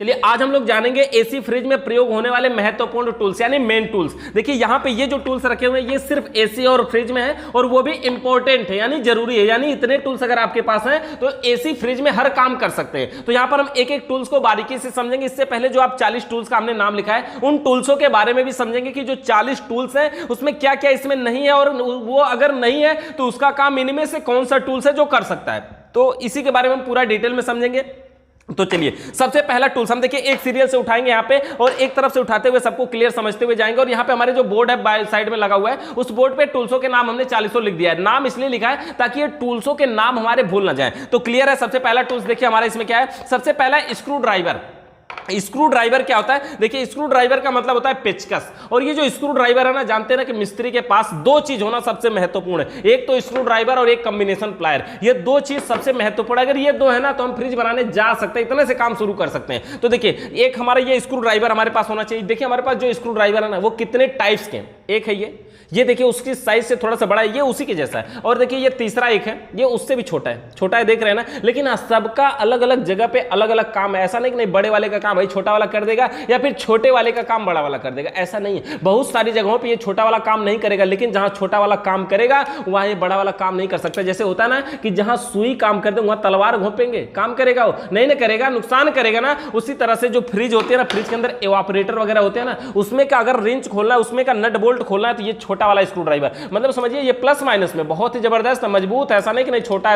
चलिए आज हम लोग जानेंगे एसी फ्रिज में प्रयोग होने वाले महत्वपूर्ण टूल्स यानी मेन टूल्स। देखिए यहाँ पे ये जो टूल्स रखे हुए हैं ये सिर्फ एसी और फ्रिज में है और वो भी इंपॉर्टेंट है यानी जरूरी है, यानी इतने टूल्स अगर आपके पास हैं तो एसी फ्रिज में हर काम कर सकते हैं। तो यहाँ पर हम एक एक टूल्स को बारीकी से समझेंगे। इससे पहले जो आप 40 टूल्स का हमने नाम लिखा है उन टूल्सों के बारे में भी समझेंगे कि जो 40 टूल्स हैं उसमें क्या क्या इसमें नहीं है और वो अगर नहीं है तो उसका काम इनमें से कौन सा टूल्स है जो कर सकता है। तो इसी के बारे में हम पूरा डिटेल में समझेंगे। तो चलिए सबसे पहला टूल्स हम देखिए एक सीरियल से उठाएंगे यहाँ पे और एक तरफ से उठाते हुए सबको क्लियर समझते हुए जाएंगे। और यहाँ पे हमारे जो बोर्ड है बाय साइड में लगा हुआ है उस बोर्ड पे टूल्सों के नाम हमने 40 लिख दिया है। नाम इसलिए लिखा है ताकि ये टूल्सों के नाम हमारे भूल ना जाए। तो क्लियर है। सबसे पहला टूल्स देखिए हमारा इसमें क्या है। सबसे पहला स्क्रू ड्राइवर। स्क्रू ड्राइवर क्या होता है? देखिए स्क्रू ड्राइवर का मतलब होता है पेचकस। और ये जो स्क्रू ड्राइवर है ना, जानते हैं ना कि मिस्त्री के पास दो चीज होना सबसे महत्वपूर्ण है, एक तो स्क्रू ड्राइवर और एक कॉम्बिनेशन प्लायर। ये दो चीज सबसे महत्वपूर्ण है। अगर ये दो है ना तो हम फ्रिज बनाने जा सकते हैं, इतने से काम शुरू कर सकते हैं। तो देखिए एक हमारा ये स्क्रू ड्राइवर हमारे पास होना चाहिए। देखिए हमारे पास जो स्क्रू ड्राइवर है ना वो कितने टाइप्स के हैं। एक है ये देखिए उसकी साइज से थोड़ा सा बड़ा है, ये उसी के जैसा है। और देखिए ये तीसरा एक है, ये उससे भी छोटा है देख रहे हैं ना। लेकिन सबका अलग अलग जगह पे अलग अलग काम है। ऐसा नहीं कि नहीं बड़े वाले का काम भाई छोटा वाला कर देगा या फिर छोटे वाले का काम बड़ा वाला कर देगा, ऐसा नहीं है। बहुत सारी जगहों पे ये छोटा वाला काम नहीं करेगा, लेकिन जहां छोटा वाला काम करेगा वहां ये बड़ा वाला काम नहीं कर सकता। जैसे होता है ना कि जहां सुई काम करते वहां तलवार घोंपेंगे, काम करेगा वो नहीं करेगा, नुकसान करेगा ना। उसी तरह से जो फ्रिज होती है ना, फ्रिज के अंदर इवापोरेटर वगैरह होते हैं ना, उसमें का अगर रिंच खोलना है, उसमें का नट बोल्ट खोलना है तो ये छोटा वाला स्क्रू ड्राइवर, मतलब समझिए ये प्लस माइनस में बहुत ही जबरदस्त मजबूत है। ऐसा नहीं कि नहीं छोटा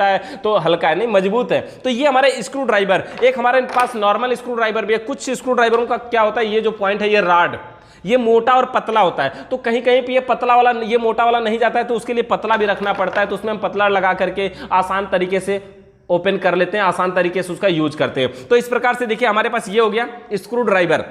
है तो हल्का है, नहीं मजबूत है। तो ये हमारे स्क्रू ड्राइवर। एक हमारे पास नॉर्मल स्क्रू ड्राइवर भी है। कुछ स्क्रू ड्राइवरों का क्या होता है, ये जो पॉइंट है ये राड, ये मोटा और पतला होता है। तो कहीं कहीं पे ये पतला वाला, ये मोटा वाला नहीं जाता है तो उसके लिए पतला भी रखना पड़ता है। तो उसमें हम पतला लगा करके आसान तरीके से ओपन कर लेते हैं, आसान तरीके से उसका यूज करते हैं। तो इस प्रकार से देखिए हमारे पास ये हो गया स्क्रू ड्राइवर।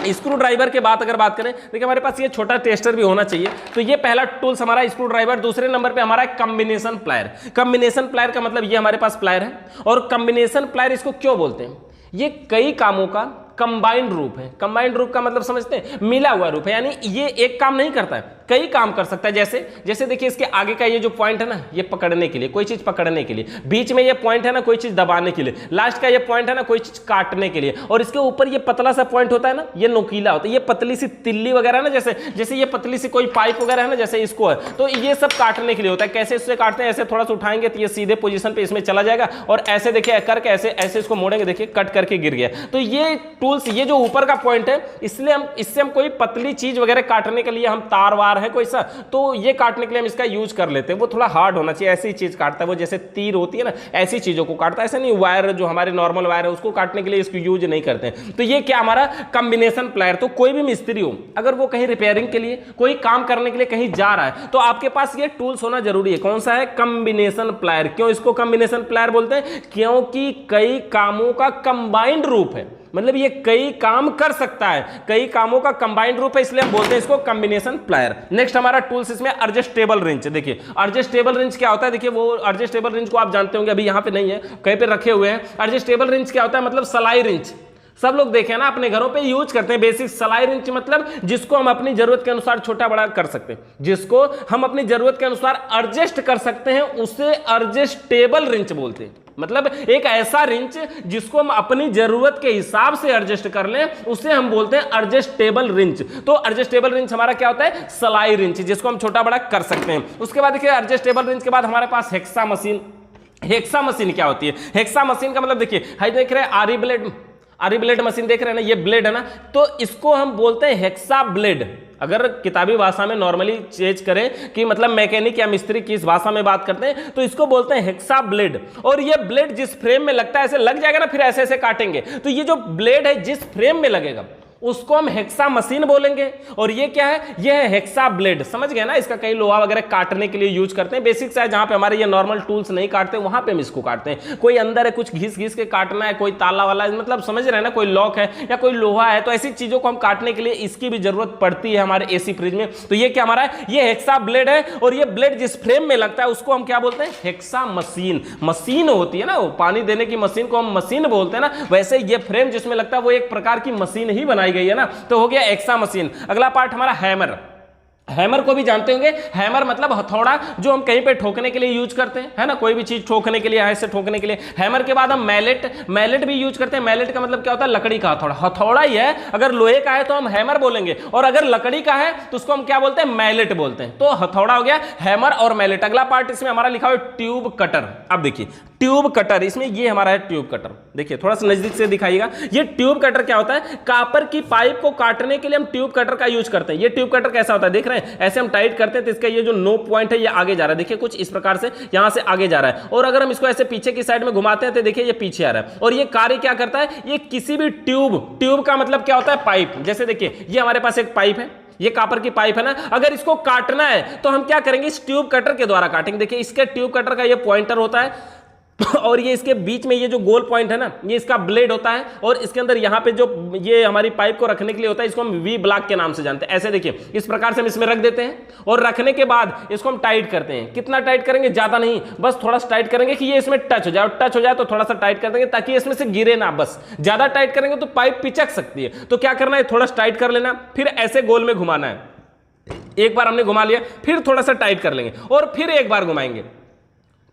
स्क्रू ड्राइवर के बाद अगर बात करें, देखिए हमारे पास ये छोटा टेस्टर भी होना चाहिए। तो ये पहला टूल्स हमारा स्क्रू ड्राइवर। दूसरे नंबर पे हमारा कॉम्बिनेशन प्लायर। कॉम्बिनेशन प्लायर का मतलब ये हमारे पास प्लायर है। और कॉम्बिनेशन प्लायर इसको क्यों बोलते हैं? ये कई कामों का कंबाइंड रूप है। कंबाइंड रूप का मतलब समझते हैं, मिला हुआ रूप है, यानी ये एक काम नहीं करता है, कई काम कर सकता है। जैसे देखिए इसके आगे का ये जो पॉइंट है ना, ये पकड़ने के लिए, कोई चीज पकड़ने के लिए, बीच में ये पॉइंट है ना कोई चीज दबाने के लिए, लास्ट का ये पॉइंट है ना कोई चीज काटने के लिए, और इसके ऊपर ये पतला सा पॉइंट होता है ना, ये नोकीला होता है। ये पतली सी तिल्ली वगैरह ना, जैसे ये पतली सी कोई पाइप वगैरह है ना, जैसे इसको है, तो ये सब काटने के लिए होता है। कैसे इससे काटते हैं? ऐसे थोड़ा सा उठाएंगे तो ये सीधे पोजीशन पे इसमें चला जाएगा और ऐसे देखिए करके ऐसे इसको मोड़ेंगे, देखिए कट करके गिर गया। तो ये टूल्स, ये जो ऊपर का पॉइंट है, इससे हम कोई पतली चीज वगैरह काटने के लिए, हम तार वार है कोई सा, तो ये काटने के लिए हम इसका यूज कर लेते हैं। वो थोड़ा हार्ड होना चाहिए, ऐसी चीज काटता है वो, जैसे तीर होती है ना ऐसी चीजों को काटता है। ऐसा नहीं वायर जो हमारे नॉर्मल वायर है उसको काटने के लिए इसको यूज नहीं करते हैं। तो ये क्या हमारा कॉम्बिनेशन प्लायर। तो कोई भी मिस्त्री हो, अगर वो कहीं रिपेयरिंग के लिए, कोई काम करने के लिए कहीं जा रहा है, तो आपके पास ये टूल्स होना जरूरी है। कौन सा है? Combination plier. क्यों इसको कॉम्बिनेशन प्लायर बोलते हैं? क्योंकि कई कामों का कंबाइंड रूप है, मतलब ये कई काम कर सकता है, कई कामों का कंबाइंड रूप है, इसलिए हम बोलते हैं इसको कॉम्बिनेशन प्लायर। नेक्स्ट हमारा टूल्स इसमें एडजस्टेबल रिंच। देखिए एडजस्टेबल रिंच क्या होता है? देखिए वो एडजस्टेबल रिंच को आप जानते होंगे, अभी यहाँ पे नहीं है, कहीं पे रखे हुए हैं। एडजस्टेबल रिंच क्या होता है? मतलब सलाई रिंच। सब लोग देखें ना अपने घरों पे यूज करते हैं। बेसिक सलाई रिंच मतलब जिसको हम अपनी जरूरत के अनुसार छोटा बड़ा कर सकते हैं, जिसको हम अपनी जरूरत के अनुसार एडजस्ट कर सकते हैं, उसे एडजस्टेबल रिंच बोलते हैं। मतलब एक ऐसा रिंच जिसको हम अपनी जरूरत के हिसाब से एडजस्ट कर लें, उसे हम बोलते हैं एडजस्टेबल रिंच। तो एडजस्टेबल रिंच हमारा क्या होता है? सलाई रिंच, जिसको हम छोटा बड़ा कर सकते हैं। उसके बाद देखिए एडजस्टेबल रिंच के बाद हमारे पास हेक्सा मशीन। हेक्सा मशीन क्या होती है? हेक्सा मशीन का मतलब देखिए, हाई देख रहे हैं आरी ब्लेड मशीन देख रहे हैं ना, ये ब्लेड है ना, तो इसको हम बोलते हैं हेक्सा ब्लेड। अगर किताबी भाषा में नॉर्मली चेंज करें कि मतलब मैकेनिक या मिस्त्री किस भाषा में बात करते हैं, तो इसको बोलते हैं हेक्सा ब्लेड। और ये ब्लेड जिस फ्रेम में लगता है, ऐसे लग जाएगा ना, फिर ऐसे काटेंगे, तो ये जो ब्लेड है जिस फ्रेम में लगेगा उसको हम हेक्सा मशीन बोलेंगे। और ये क्या है? ये है हेक्सा ब्लेड। समझ गए ना? इसका कई लोहा वगैरह काटने के लिए यूज करते हैं। बेसिक सा है, जहां पे हमारे ये नॉर्मल टूल्स नहीं काटते वहां पे हम इसको काटते हैं। कोई अंदर है कुछ घिस के काटना है, कोई ताला वाला, मतलब समझ रहे हैं ना, कोई लॉक है या कोई लोहा है, तो ऐसी चीजों को हम काटने के लिए इसकी भी जरूरत पड़ती है हमारे एसी फ्रिज में। तो ये क्या हमारा है? ये हेक्सा ब्लेड है। और ये ब्लेड जिस फ्रेम में लगता है उसको हम क्या बोलते हैं? Hexa machine. मशीन होती है ना, वो पानी देने की मशीन को हम मशीन बोलते हैं ना, वैसे ये फ्रेम जिसमें लगता है वो एक प्रकार की मशीन ही बनाई गई है ना, तो हो गया हेक्सा मशीन। अगला पार्ट हमारा हैमर। हैमर को भी जानते होंगे, हैमर मतलब हथौड़ा जो हम कहीं पे ठोकने के लिए यूज करते हैं, है ना, कोई भी चीज ठोकने के लिए, ऐसे ठोकने के लिए। हैमर के बाद हम मैलेट भी यूज करते हैं। मैलेट का मतलब क्या होता है? लकड़ी का हथौड़ा। हथौड़ा ही है, अगर लोहे का है तो हम हैमर बोलेंगे, और अगर लकड़ी का है तो उसको हम क्या बोलते हैं? मैलेट बोलते हैं। तो हथौड़ा हो गया, हैमर और मैलेट। अगला पार्ट इसमें हमारा लिखा हुआ है ट्यूब कटर। अब देखिए ट्यूब कटर, इसमें ये हमारा है ट्यूब कटर। देखिए थोड़ा सा नजदीक से दिखाइएगा। ये ट्यूब कटर क्या होता है? कॉपर की पाइप को काटने के लिए हम ट्यूब कटर का यूज करते हैं। ये ट्यूब कटर कैसा होता है देख रहे हैं? ऐसे हम टाइट करते हैं तो इसका ये जो नो पॉइंट है ये आगे जा रहा है, देखिए कुछ इस प्रकार से यहां से आगे जा रहा है। और अगर हम इसको ऐसे पीछे की साइड में घुमाते हैं तो देखिए ये पीछे आ रहा है। और ये कार्य क्या करता है? ये किसी भी ट्यूब का मतलब क्या होता है? पाइप। जैसे देखिए ये हमारे पास एक पाइप है, ये कॉपर की पाइप है ना, अगर इसको काटना है तो हम क्या करेंगे? इस ट्यूब कटर के द्वारा काटेंगे। देखिए इसके ट्यूब कटर का ये पॉइंटर होता है और ये इसके बीच में ये जो गोल पॉइंट है ना, ये इसका ब्लेड होता है, और इसके अंदर यहाँ पे जो ये हमारी पाइप को रखने के लिए होता है, इसको हम वी ब्लॉक के नाम से जानते हैं। ऐसे देखिए इस प्रकार से हम इसमें रख देते हैं, और रखने के बाद इसको हम टाइट करते हैं। कितना टाइट करेंगे? ज्यादा नहीं, बस थोड़ा सा टाइट करेंगे कि ये इसमें टच हो जाए। टच हो जाए तो थोड़ा सा टाइट कर देंगे ताकि इसमें से गिरे ना। बस ज्यादा टाइट करेंगे तो पाइप पिचक सकती है। तो क्या करना है? थोड़ा सा टाइट कर लेना, फिर ऐसे गोल में घुमाना है। एक बार हमने घुमा लिया, फिर थोड़ा सा टाइट कर लेंगे, और फिर एक बार घुमाएंगे।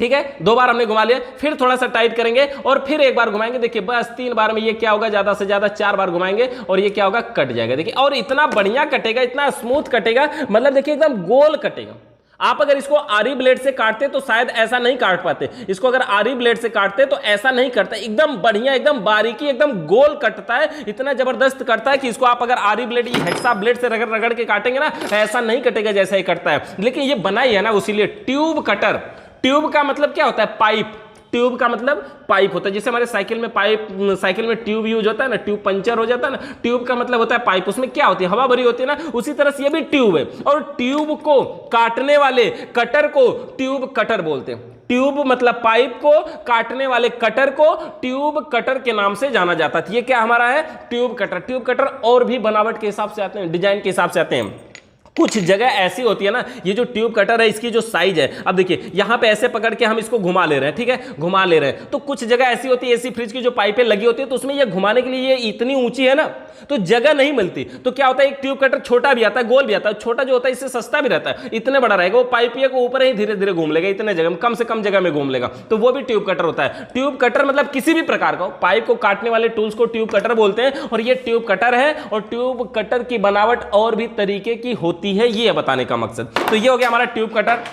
ठीक है, 2 बार हमने घुमा लिया, फिर थोड़ा सा टाइट करेंगे और फिर एक बार घुमाएंगे। देखिए बस 3 बार में ये क्या होगा? ज्यादा से ज्यादा 4 बार घुमाएंगे और ये क्या होगा? कट जाएगा। देखिए और इतना बढ़िया कटेगा, इतना स्मूथ कटेगा, मतलब देखिए एकदम गोल कटेगा। आप अगर इसको आरी ब्लेड से काटते तो शायद ऐसा नहीं काट पाते। इसको अगर आरी ब्लेड से काटते तो ऐसा नहीं करता, एकदम बढ़िया, एकदम बारीकी, एकदम गोल कटता है। इतना जबरदस्त कटता है कि इसको आप अगर आरी ब्लेड, ये हेक्सा ब्लेड से रगड़ रगड़ के काटेंगे ना, ऐसा नहीं कटेगा जैसा ही कटता है। लेकिन ये बनाई है ना उसीलिए ट्यूब कटर। ट्यूब का मतलब क्या होता है? पाइप। ट्यूब का मतलब पाइप होता है। जैसे हमारे साइकिल में ट्यूब यूज होता है ना, ट्यूब पंचर हो जाता है ना, ट्यूब का मतलब होता है पाइप। उसमें क्या होती है? हवा भरी होती है ना, उसी तरह से ये भी ट्यूब है। और ट्यूब को काटने वाले कटर को ट्यूब कटर बोलते हैं। ट्यूब मतलब पाइप को, काटने वाले कटर को ट्यूब कटर के नाम से जाना जाता है। ये क्या हमारा है? Tube cutter. ट्यूब कटर और भी बनावट के हिसाब से आते हैं, डिजाइन के हिसाब से आते हैं। कुछ जगह ऐसी होती है ना, ये जो ट्यूब कटर है इसकी जो साइज है, अब देखिए यहां पे ऐसे पकड़ के हम इसको घुमा ले रहे हैं, ठीक है, घुमा ले रहे हैं। तो कुछ जगह ऐसी होती है, एसी फ्रिज की जो पाइपें लगी होती है, तो उसमें ये घुमाने के लिए ये इतनी ऊंची है ना, तो जगह नहीं मिलती। तो क्या होता है? एक ट्यूब कटर छोटा भी आता है, गोल भी आता है। छोटा जो होता है इससे सस्ता भी रहता है, इतने बड़ा रहेगा, वो पाइप को ऊपर ही धीरे धीरे घूम लेगा, इतने जगह में, कम से कम जगह में घूम लेगा, तो वो भी ट्यूब कटर होता है। ट्यूब कटर मतलब किसी भी प्रकार का पाइप को काटने वाले टूल्स को ट्यूब कटर बोलते हैं। और ये ट्यूब कटर है, और ट्यूब कटर की बनावट और भी तरीके की होती है, ये बताने का मकसद। तो ये हो गया हमारा ट्यूब कटर।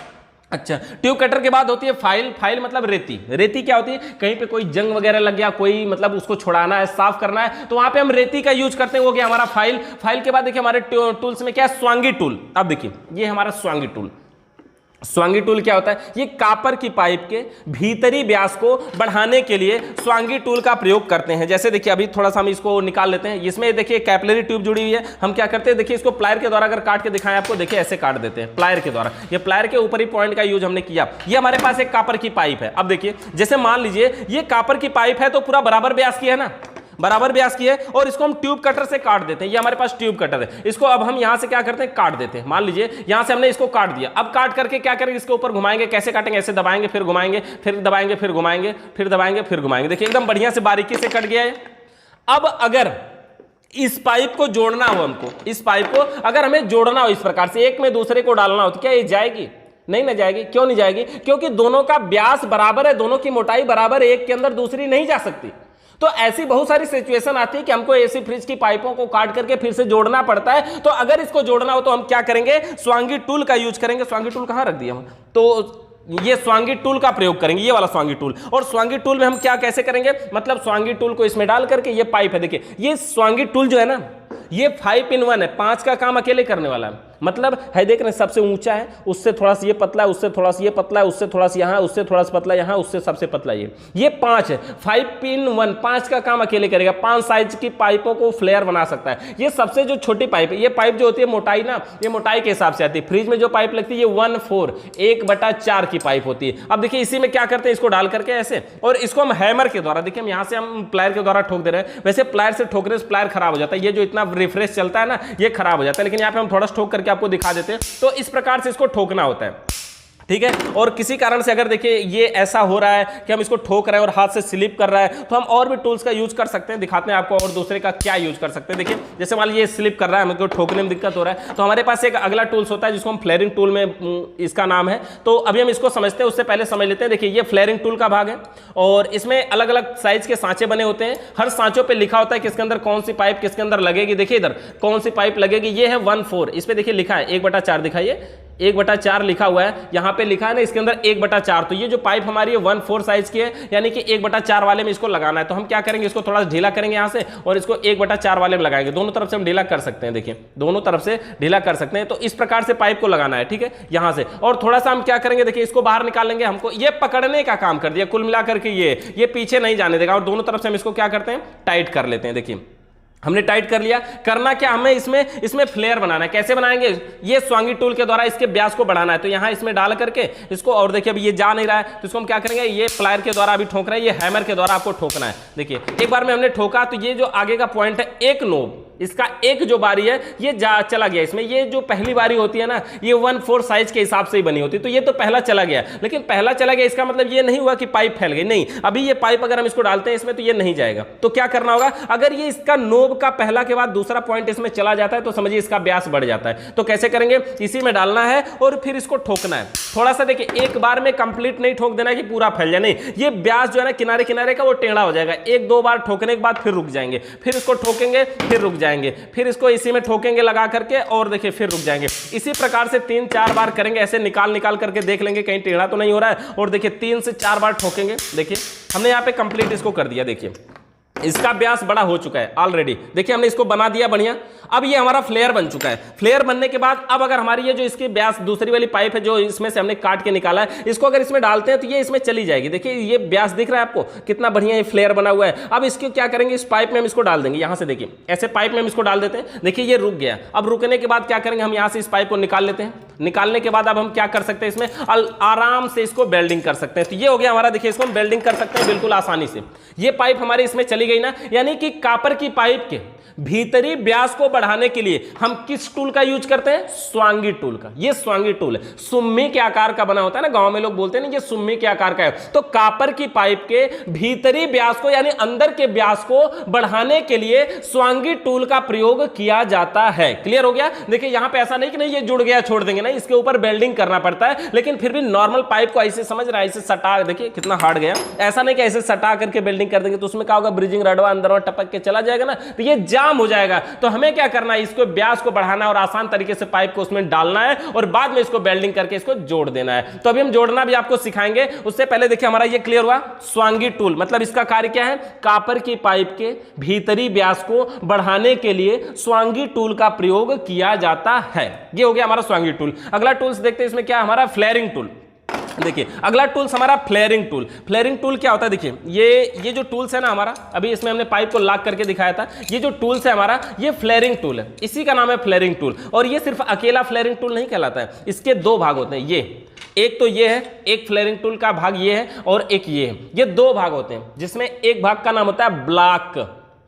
अच्छा, ट्यूब कटर के बाद होती है फाइल। फाइल मतलब रेती। रेती क्या होती है? कहीं पे कोई जंग वगैरह लग गया, कोई मतलब उसको छुड़ाना है, साफ करना है, तो वहां पे हम रेती का यूज करते हैं। वो गया हमारा फाइल। फाइल के बाद देखिए हमारे टूल्स में क्या है? स्वांगी टूल। अब देखिए ये हमारा स्वांगी टूल। स्वांगी टूल क्या होता है? ये कॉपर की पाइप के भीतरी व्यास को बढ़ाने के लिए स्वांगी टूल का प्रयोग करते हैं। जैसे देखिए अभी थोड़ा सा हम इसको निकाल लेते हैं। इसमें देखिए कैपिलरी ट्यूब जुड़ी हुई है। हम क्या करते हैं? देखिए इसको प्लायर के द्वारा अगर काट के दिखाएं आपको, देखिए ऐसे काट देते हैं प्लायर के द्वारा। ये प्लायर के ऊपरी पॉइंट का यूज हमने किया। ये हमारे पास एक कॉपर की पाइप है। अब देखिए जैसे मान लीजिए ये कॉपर की पाइप है, तो पूरा बराबर व्यास की है ना, बराबर व्यास की है, और इसको हम ट्यूब कटर से काट देते हैं। ये हमारे पास ट्यूब कटर है। इसको अब हम यहां से क्या करते हैं? काट देते हैं। मान लीजिए यहां से हमने इसको काट दिया। अब काट करके क्या करेंगे? इसके ऊपर घुमाएंगे। कैसे काटेंगे? ऐसे दबाएंगे, फिर घुमाएंगे, फिर दबाएंगे, फिर घुमाएंगे, फिर दबाएंगे, फिर घुमाएंगे। देखिए एकदम बढ़िया से बारीकी से कट गया है। अब अगर इस पाइप को जोड़ना हो, हमको इस पाइप को अगर हमें जोड़ना हो इस प्रकार से, एक में दूसरे को डालना हो, तो क्या ये जाएगी? नहीं ना जाएगी। क्यों नहीं जाएगी? क्योंकि दोनों का व्यास बराबर है, दोनों की मोटाई बराबर है, एक के अंदर दूसरी नहीं जा सकती। तो ऐसी बहुत सारी सिचुएशन आती है कि हमको एसी फ्रिज की पाइपों को काट करके फिर से जोड़ना पड़ता है। तो अगर इसको जोड़ना हो तो हम क्या करेंगे? स्वांगी टूल का यूज करेंगे। स्वांगी टूल कहां रख दिया हम? तो ये स्वांगी टूल का प्रयोग करेंगे, ये वाला स्वांगी टूल। और स्वांगी टूल में हम क्या कैसे करेंगे? मतलब स्वांगी टूल को इसमें डाल करके, ये पाइप है देखिए, ये स्वांगी टूल जो है ना, ये 5 in 1 है, 5 का काम अकेले करने वाला है। मतलब है देख रहे हैं, सबसे ऊंचा है, उससे थोड़ा सा ये पतला है, उससे थोड़ा सा ये पतला है, उससे थोड़ा सा यहाँ, उससे थोड़ा सा पतला यहाँ, उससे सबसे पतला ये 5 है। 5 in 1, 5 का काम अकेले करेगा। 5 साइज की पाइपों को फ्लेयर बना सकता है। ये सबसे जो छोटी पाइप है, ये पाइप जो होती है मोटाई ना, ये मोटाई के हिसाब से आती है। फ्रिज में जो पाइप लगती है ये 1/4, 1/4 की पाइप होती है। अब देखिए इसी में क्या करते हैं? इसको डाल करके ऐसे, और इसको हम हैमर के द्वारा, देखिए हम यहाँ से हम प्लायर के द्वारा ठोक दे रहे हैं। वैसे प्लायर से ठोकने से प्लायर खराब हो जाता है, ये जो इतना रिफ्रेश चलता है ना, ये खराब हो जाता है। लेकिन यहाँ पे हम थोड़ा ठोक करके आपको दिखा देते हैं। तो इस प्रकार से इसको ठोकना होता है। ठीक है। और किसी कारण से अगर देखिए ये ऐसा हो रहा है कि हम इसको ठोक रहे हैं और हाथ से स्लिप कर रहा है, तो हम और भी टूल्स का यूज कर सकते हैं। दिखाते हैं आपको और दूसरे का क्या यूज कर सकते हैं। देखिए जैसे मान लीजिए स्लिप कर रहा है, हमको ठोकने में दिक्कत हो रहा है, तो हमारे पास एक अगला टूल्स होता है जिसको हम फ्लेयरिंग टूल में इसका नाम है। तो अभी हम इसको समझते हैं, उससे पहले समझ लेते हैं। देखिए ये फ्लेयरिंग टूल का भाग है और इसमें अलग अलग साइज के सांचे बने होते हैं। हर सांचों पे लिखा होता है किसके अंदर कौन सी पाइप किसके अंदर लगेगी। देखिए इधर कौन सी पाइप लगेगी, ये है 1/4, इस पे देखिए लिखा है 1/4, दिखाइए 1/4 लिखा हुआ है, यहाँ पे लिखा है ना इसके अंदर 1/4। तो ये जो पाइप हमारी है 1/4 साइज की है, यानी कि 1/4 वाले में इसको लगाना है। तो हम क्या करेंगे, इसको थोड़ा ढीला करेंगे यहाँ से और इसको 1/4 वाले में लगाएंगे। दोनों तरफ से हम ढीला कर सकते हैं, देखिए दोनों तरफ से ढीला कर सकते हैं। तो इस प्रकार से पाइप को लगाना है, ठीक है, यहाँ से। और थोड़ा सा हम क्या करेंगे, देखिए इसको बाहर निकाल लेंगे। हमको ये पकड़ने का काम कर दिया कुल मिलाकर के, ये पीछे नहीं जाने देगा। और दोनों तरफ से हम इसको क्या करते हैं, टाइट कर लेते हैं। देखिए हमने टाइट कर लिया। करना क्या, हमें इसमें फ्लेयर बनाना है। कैसे बनाएंगे, ये स्वांगी टूल के द्वारा इसके व्यास को बढ़ाना है। तो यहाँ इसमें डाल करके इसको, और देखिए अभी ये जा नहीं रहा है, तो इसको हम क्या करेंगे, ये प्लायर के द्वारा अभी ठोक रहे हैं, ये हैमर के द्वारा आपको ठोकना है। देखिए एक बार में हमने ठोका तो ये जो आगे का पॉइंट है, एक नोब, इसका एक जो बारी है ये चला गया इसमें। ये जो पहली बारी होती है ना, ये 1/4 साइज के हिसाब से ही बनी होती है। तो ये तो पहला चला गया, लेकिन पहला चला गया इसका मतलब ये नहीं हुआ कि पाइप फैल गई, नहीं। अभी ये पाइप अगर हम इसको डालते हैं इसमें तो ये नहीं जाएगा। तो क्या करना होगा, अगर ये इसका नोब का पहला के बाद दूसरा पॉइंट इसमें चला जाता है तो समझिए इसका व्यास बढ़ जाता है। तो कैसे करेंगे, इसी में डालना है और फिर इसको ठोकना है। थोड़ा सा देखिए एक बार में कंप्लीट नहीं ठोक देना कि पूरा फैल जाए, नहीं। ये व्यास जो है ना किनारे किनारे का वो टेढ़ा हो जाएगा। 1-2 बार ठोकने के बाद फिर रुक जाएंगे, फिर इसको ठोकेंगे फिर रुक जाएंगे, फिर इसको इसी में ठोकेंगे लगा करके और देखिए फिर रुक जाएंगे। इसी प्रकार से 3-4 बार करेंगे। ऐसे निकाल करके देख लेंगे कहीं टेढ़ा तो नहीं हो रहा है। और देखिए 3 से 4 बार ठोकेंगे। देखिए हमने यहाँ पे कंप्लीट इसको कर दिया। देखिए इसका व्यास बड़ा हो चुका है ऑलरेडी। देखिए हमने इसको बना दिया बढ़िया। अब ये हमारा फ्लेयर बन चुका है। फ्लेयर बनने के बाद अब अगर हमारी ये जो इसकी व्यास दूसरी वाली पाइप है जो इसमें से हमने काट के निकाला है, इसको अगर इसमें डालते हैं तो ये इसमें चली जाएगी। देखिए ये व्यास दिख रहा है आपको कितना बढ़िया ये फ्लेयर बना हुआ है। अब इसको क्या करेंगे, इस पाइप में हम इसको डाल देंगे। यहाँ से देखिए ऐसे पाइप में हम इसको डाल देते हैं। देखिए ये रुक गया। अब रुकने के बाद क्या करेंगे, हम यहाँ से इस पाइप को निकाल लेते हैं। निकालने के बाद अब हम क्या कर सकते हैं, इसमें आराम से इसको वेल्डिंग कर सकते हैं। तो ये हो गया हमारा। देखिए इसको हम वेल्डिंग कर सकते हैं बिल्कुल आसानी से। ये पाइप हमारे इसमें चली गई ना, यानी कि कॉपर की पाइप के भीतरी व्यास को बढ़ाने के लिए हम किस टूल का यूज करते हैं, स्वांगी टूल का। ये स्वांगी टूल है, सुम्मी के आकार का बना होता है ना, गांव में लोग बोलते हैं ना ये सुम्मी के आकार का है। तो कॉपर की पाइप के भीतरी व्यास को यानी अंदर के व्यास को बढ़ाने के लिए स्वांगी टूल का प्रयोग किया जाता है। क्लियर हो गया। देखिए यहां पे ऐसा नहीं कि नहीं ये जुड़ गया छोड़ देंगे, नहीं, इसके ऊपर वेल्डिंग करना पड़ता है। लेकिन फिर भी नॉर्मल पाइप को ऐसे समझ रहा है, ऐसे सटा, देखिए कितना हार्ड गया। ऐसा नहीं कि ऐसे सटा करके वेल्डिंग कर देंगे तो उसमें क्या होगा, ब्रिजिंग रडवा अंदर टपक के चला जाएगा ना, तो ये जाम हो जाएगा। तो हमें क्या करना है, इसको व्यास को बढ़ाना है और आसान तरीके से पाइप को उसमें डालना है और बाद में इसको वेल्डिंग करके इसको जोड़ देना है। तो अभी हम जोड़ना भी आपको सिखाएंगे। उससे पहले देखिए हमारा ये क्लियर हुआ, स्वांगी टूल मतलब इसका कार्य क्या है, कॉपर की पाइप के भीतरी व्यास को बढ़ाने के लिए स्वांगी टूल का प्रयोग किया जाता है। ये हो गया हमारा स्वांगी टूल। अगला टूल्स देखते हैं, इसमें क्या हमारा फ्लेयरिंग टूल। देखिए अगला टूल्स हमारा फ्लेयरिंग टूल। फ्लेयरिंग टूल क्या होता है, देखिए ये जो टूल्स है ना हमारा, अभी इसमें हमने पाइप को लॉक करके दिखाया था। ये जो टूल्स है हमारा, ये फ्लेयरिंग टूल है, इसी का नाम है फ्लेयरिंग टूल। और ये सिर्फ अकेला फ्लेयरिंग टूल नहीं कहलाता है, इसके 2 भाग होते हैं। ये एक तो ये है, एक फ्लेयरिंग टूल का भाग ये है और एक ये है। ये 2 भाग होते हैं, जिसमें एक भाग का नाम होता है ब्लॉक,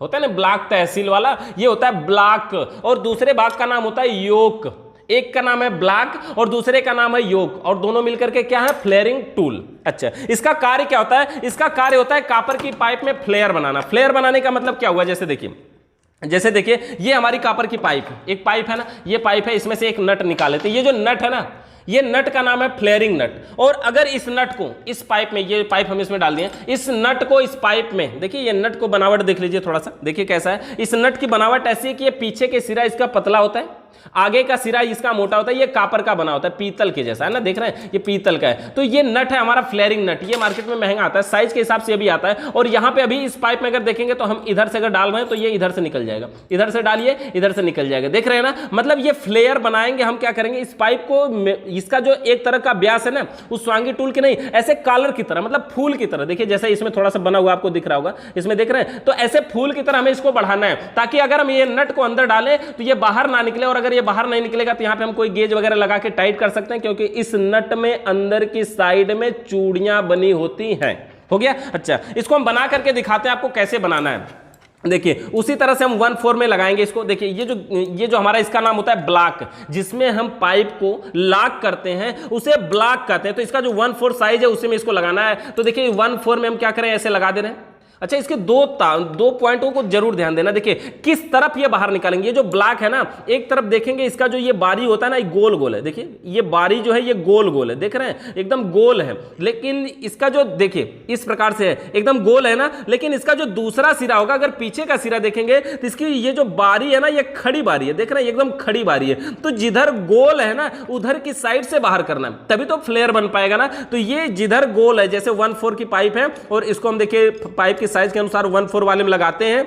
होता है ना ब्लॉक तहसील वाला, ये होता है ब्लॉक। और दूसरे भाग का नाम होता है योक। एक का नाम है ब्लॉक और दूसरे का नाम है योक, और दोनों मिलकर के क्या है, फ्लेयरिंग टूल। अच्छा, इसका कार्य क्या होता है, इसका कार्य होता है कॉपर की पाइप में फ्लेयर बनाना। फ्लेयर बनाने का मतलब क्या हुआ, जैसे देखिए ये हमारी कॉपर की पाइप है, एक पाइप है ना, ये पाइप है, इसमें से एक नट निकाल लेते हैं। ये जो नट है ना, ये नट का नाम है फ्लेयरिंग नट। और अगर इस नट को इस पाइप में, ये पाइप हम इसमें डाल दिए, इस नट को इस पाइप में, देखिए ये नट को बनावट देख लीजिए थोड़ा सा, देखिए कैसा है। इस नट की बनावट ऐसी है कि ये पीछे के सिरा इसका पतला होता है, आगे का सिरा इसका मोटा होता है। ये कॉपर का बना होता है, पीतल के जैसा है ना, देख रहे हैं ये पीतल का है। तो ये नट है हमारा फ्लेयरिंग नट। ये मार्केट में महंगा आता है, साइज के हिसाब से भी आता है। और यहाँ पे अभी इस पाइप में अगर देखेंगे तो हम इधर से अगर डाल रहे हैं तो ये इधर से निकल जाएगा, इधर से डालिए इधर से निकल जाएगा, देख रहे हैं ना। मतलब ये फ्लेयर बनाएंगे हम, क्या करेंगे, इस पाइप को, इसका जो एक तरह का व्यास है ना, उस स्वांगी टूल के नहीं, ऐसे कॉलर की तरह, मतलब फूल की तरह, देखिए जैसे इसमें थोड़ा सा बना हुआ आपको दिख रहा होगा, इसमें देख रहे हैं, तो ऐसे फूल की तरह हमें इसको बढ़ाना है, ताकि अगर हम ये नट को अंदर डालें तो ये बाहर ना निकले। और अगर ये बाहर नहीं निकलेगा तो यहाँ पे हम कोई गेज वगैरह लगा के टाइट कर सकते हैं, क्योंकि इस नट में अंदर की साइड में चूड़ियां बनी होती हैं। हो गया। अच्छा, इसको हम बना करके दिखाते हैं आपको कैसे बनाना है। देखिए उसी तरह से हम 1/4 में लगाएंगे इसको। देखिए ये जो हमारा इसका नाम होता है ब्लॉक, जिसमें हम पाइप को लॉक करते हैं उसे ब्लॉक कहते हैं। तो इसका जो 1/4 साइज है उसी में इसको लगाना है। तो देखिए 1/4 में हम क्या करें, ऐसे लगा दे रहे हैं। अच्छा, इसके दो पॉइंटों को जरूर ध्यान देना। देखिए किस तरफ ये बाहर निकालेंगे। ये जो ब्लॉक है ना, एक तरफ देखेंगे इसका जो ये बारी होता है ना, ये गोल गोल है। देखिए ये बारी जो है ये गोल गोल है, देख रहे हैं एकदम गोल है। लेकिन इसका जो देखिए इस प्रकार से है, एकदम गोल है ना, लेकिन इसका जो दूसरा सिरा होगा, अगर पीछे का सिरा देखेंगे तो इसकी ये जो बारी है ना, ये खड़ी बारी है, देख रहे हैं एकदम खड़ी बारी है। तो जिधर गोल है ना उधर की साइड से बाहर करना है, तभी तो फ्लेयर बन पाएगा ना। तो ये जिधर गोल है, जैसे 1/4 की पाइप है और इसको हम देखिए पाइप की साइज के अनुसार 1/4 वाले में लगाते हैं।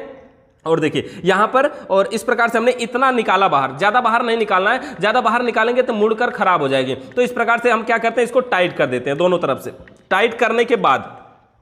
और देखिए यहां पर, और इस प्रकार से हमने इतना निकाला बाहर, ज्यादा बाहर नहीं निकालना है, ज्यादा बाहर निकालेंगे तो मुड़कर खराब हो जाएगी। तो इस प्रकार से हम क्या करते हैं, इसको टाइट कर देते हैं दोनों तरफ से। टाइट करने के बाद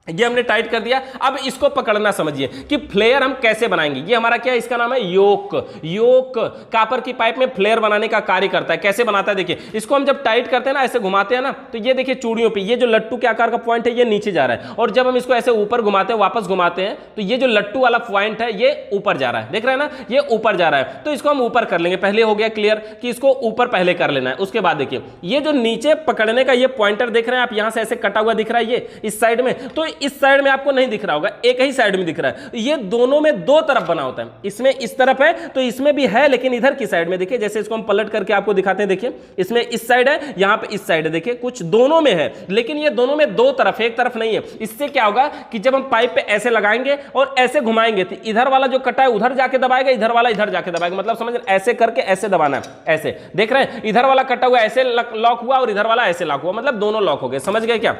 ये हमने टाइट कर दिया। अब इसको पकड़ना समझिए कि फ्लेयर हम कैसे बनाएंगे। ये हमारा क्या है, इसका नाम है योक। योक कॉपर की पाइप में फ्लेयर बनाने का कार्य करता है। कैसे बनाता है, देखिए इसको हम जब टाइट करते हैं ना, ऐसे घुमाते हैं ना, तो ये देखिए चूड़ियों पे ये जो लट्टू के आकार का पॉइंट है ये नीचे जा रहा है, और जब हम इसको ऐसे ऊपर घुमाते हैं, वापस घुमाते हैं, तो ये जो लट्टू वाला पॉइंट है ये ऊपर जा रहा है, देख रहे हैं ना, ये ऊपर जा रहा है। तो इसको हम ऊपर कर लेंगे। पहले हो गया क्लियर कि इसको ऊपर पहले कर लेना है। उसके बाद देखिए ये जो नीचे पकड़ने का ये पॉइंटर देख रहे हैं आप, यहां से ऐसे कटा हुआ दिख रहा है ये इस साइड में, तो इस साइड में आपको नहीं दिख रहा होगा, एक ही साइड में दिख रहा है। ये दोनों में दो तरफ बना होता है। इसमें इस तरफ है तो इसमें भी है, लेकिन इधर की साइड में देखिए, जैसे इसको हम पलट करके आपको दिखाते हैं। देखिए इसमें इस साइड है, यहां पे इस साइड है, देखिए कुछ दोनों में है, लेकिन ये दोनों में दो तरफ, एक तरफ नहीं है। इससे क्या होगा कि जब हम पाइप पे ऐसे लगाएंगे और ऐसे घुमाएंगे तो इधर वाला जो कटा है उधर जाके दबाएगा, इधर वाला इधर जाके दबाएगा। मतलब समझ रहे, ऐसे करके ऐसे दबाना है, ऐसे देख रहे हैं, इधर वाला कटा हुआ ऐसे लॉक हुआ और इधर वाला ऐसे लॉक हुआ, मतलब दोनों लॉक हो गए। समझ गए क्या?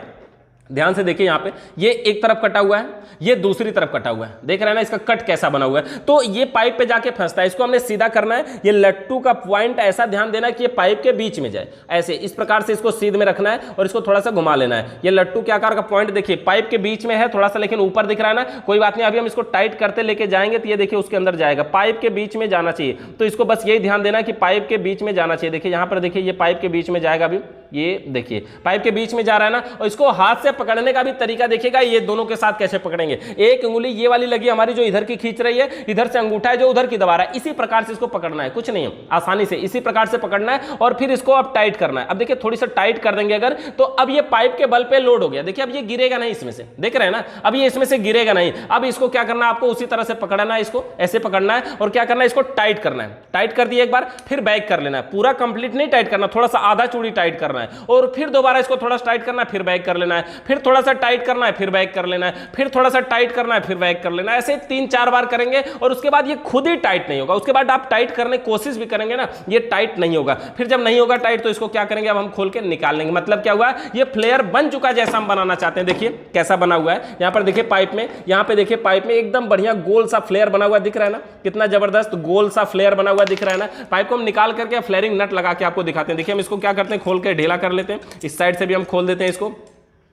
ध्यान से देखिए, यहां पे ये एक तरफ कटा हुआ है, ये दूसरी तरफ कटा हुआ है, देख रहे हैं ना इसका कट कैसा बना हुआ है। तो ये पाइप पे जाके फंसता है, इसको हमने सीधा करना है। ये लट्टू का पॉइंट ऐसा ध्यान देना है कि ये पाइप के बीच में जाए, ऐसे इस प्रकार से इसको सीध में रखना है और इसको थोड़ा सा घुमा लेना है। ये लट्टू के आकार का पॉइंट देखिए पाइप के बीच में है थोड़ा सा, लेकिन ऊपर दिख रहा है ना, कोई बात नहीं, अभी हम इसको टाइट करते लेके जाएंगे तो ये देखिए उसके अंदर जाएगा, पाइप के बीच में जाना चाहिए। तो इसको बस यही ध्यान देना कि पाइप के बीच में जाना चाहिए। देखिए यहां पर देखिए ये पाइप के बीच में जाएगा, अभी ये देखिए पाइप के बीच में जा रहा है ना। और इसको हाथ से पकड़ने का भी तरीका देखिएगा, ये दोनों के साथ कैसे पकड़ेंगे। एक उंगली ये वाली लगी हमारी जो इधर की खींच रही है, इधर से अंगूठा है जो उधर की दबा रहा है, इसी प्रकार से इसको पकड़ना है, कुछ नहीं है, आसानी से इसी प्रकार से पकड़ना है और फिर इसको अब टाइट करना है। अब देखिए थोड़ी सा टाइट कर देंगे अगर, तो अब ये पाइप के बल पे लोड हो गया। देखिए अब ये गिरेगा नहीं इसमें से, देख रहे हैं ना, अब ये इसमें से गिरेगा नहीं। अब इसको क्या करना है, आपको उसी तरह से पकड़ना है, इसको ऐसे पकड़ना है और क्या करना है, इसको टाइट करना है। टाइट कर दिया एक बार, फिर बैक कर लेना है, पूरा कंप्लीट नहीं टाइट करना, थोड़ा सा आधा चूड़ी टाइट करना है और फिर दोबारा इसको थोड़ा सा टाइट करना है, फिर बैक कर लेना है, फिर थोड़ा सा टाइट करना है, फिर बैक कर लेना है, फिर थोड़ा सा टाइट करना है, फिर बैक कर लेना है। ऐसे 3-4 बार करेंगे और उसके बाद ये खुद ही टाइट नहीं होगा। उसके बाद आप टाइट करने की कोशिश भी करेंगे ना, ये टाइट नहीं होगा। फिर जब नहीं होगा टाइट तो इसको क्या करेंगे, अब हम खोल के निकाल लेंगे। मतलब क्या हुआ, ये फ्लेयर बन चुका जैसा हम बनाना चाहते हैं। देखिए कैसा बना हुआ है, यहां पर देखिए पाइप में, यहां पे देखिए पाइप में एकदम बढ़िया गोल सा फ्लेयर बना हुआ दिख रहा है ना, कितना जबरदस्त गोल सा फ्लेयर बना हुआ दिख रहा है ना। पाइप को हम निकाल करके फ्लेयरिंग नट लगा के आपको दिखाते हैं। देखिए हम इसको क्या करते हैं, खोल के ढीला कर लेते हैं, इस साइड से भी हम खोल देते हैं, इसको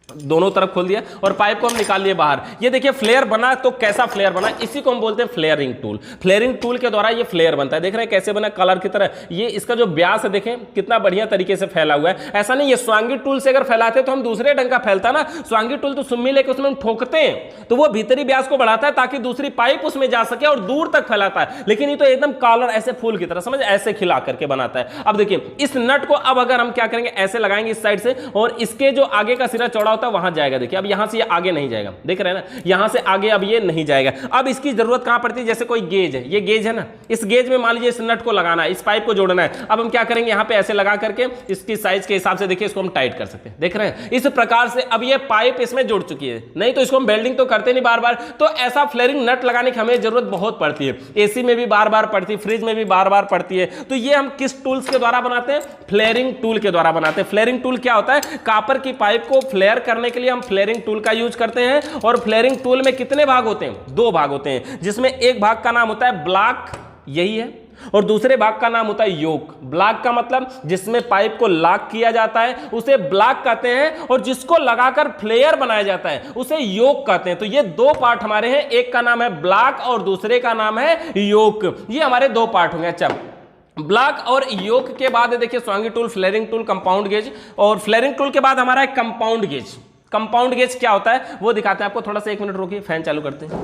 दोनों तरफ खोल दिया और पाइप को हम निकाल लिए बाहर। ये देखिए फ्लेयर बना, तो कैसा फ्लेयर बना, इसी को हम बोलते हैं फ्लेयरिंग टूल। फ्लेयरिंग टूल के द्वारा ये फ्लेयर बनता है। देख रहे हैं कैसे बना, कलर की तरह। ये इसका जो व्यास है देखें कितना बढ़िया तरीके से फैला हुआ है। ऐसा नहीं, ये स्वांगी टूल से अगर फैलाते तो हम दूसरे ढंग का फैलता ना। स्वांगी टूल तो सुम्मी लेके उसमें हम ठोकते हैं तो वो भीतरी व्यास को बढ़ाता है ताकि दूसरी पाइप उसमें जा सके और दूर तक फैलाता है। लेकिन ये तो एकदम कॉलर ऐसे फूल की तरह, समझ, ऐसे खिला करके बनाता है। अब देखिए इस नट को अब अगर हम क्या करेंगे, ऐसे लगाएंगे इस साइड से और इसके जो आगे का सिरा चौड़ा होता है वहां जाएगा। देखिए अब यहां से ये आगे नहीं जाएगा, देख रहे हैं ना, यहां से आगे अब ये नहीं जाएगा। अब इसकी जरूरत कहां पड़ती है, जैसे कोई गेज है, ये गेज है ना, इस गेज में मान लीजिए इस नट को लगाना है, इस पाइप को जोड़ना है। अब हम क्या करेंगे, यहां पे ऐसे लगा करके इसकी साइज के हिसाब से देखिए इसको हम टाइट कर सकते हैं। देख रहे हैं इस प्रकार से अब ये पाइप इसमें जुड़ चुकी है। नहीं तो इसको हम वेल्डिंग तो करते नहीं बार बार, तो ऐसा फ्लेयरिंग नट लगाने की हमें जरूरत बहुत पड़ती है। एसी में भी बार बार पड़ती है, फ्रिज में भी बार बार पड़ती है। तो ये हम किस टूल्स के द्वारा बनाते हैं, फ्लेयरिंग टूल के द्वारा बनाते हैं। फ्लेयरिंग टूल क्या होता है, कॉपर की पाइप को फ्लेयर करने के लिए हम फ्लेयरिंग टूल का यूज करते हैं। और फ्लेयरिंग टूल में कितने भाग होते हैं, 2 भाग होते हैं, जिसमें एक भाग का नाम होता है ब्लॉक, यही है, और दूसरे भाग का नाम होता है योक। ब्लॉक का मतलब जिसमें पाइप को लॉक किया जाता है उसे ब्लॉक कहते हैं, और जिसको लगाकर फ्लेयर बनाया जाता है उसे योक कहते हैं। तो ये 2 पार्ट हमारे हैं, एक का नाम है ब्लॉक और दूसरे का नाम है योक। ये हमारे 2 पार्ट होंगे। अच्छा, ब्लॉक और योक के बाद देखिए swaging tool, flaring tool, compound gauge, और फ्लेयरिंग टूल के बाद हमारा है कंपाउंड गेज। कंपाउंड गेज क्या होता है वो दिखाते हैं आपको, थोड़ा सा 1 मिनट रोकिए, फैन चालू करते हैं।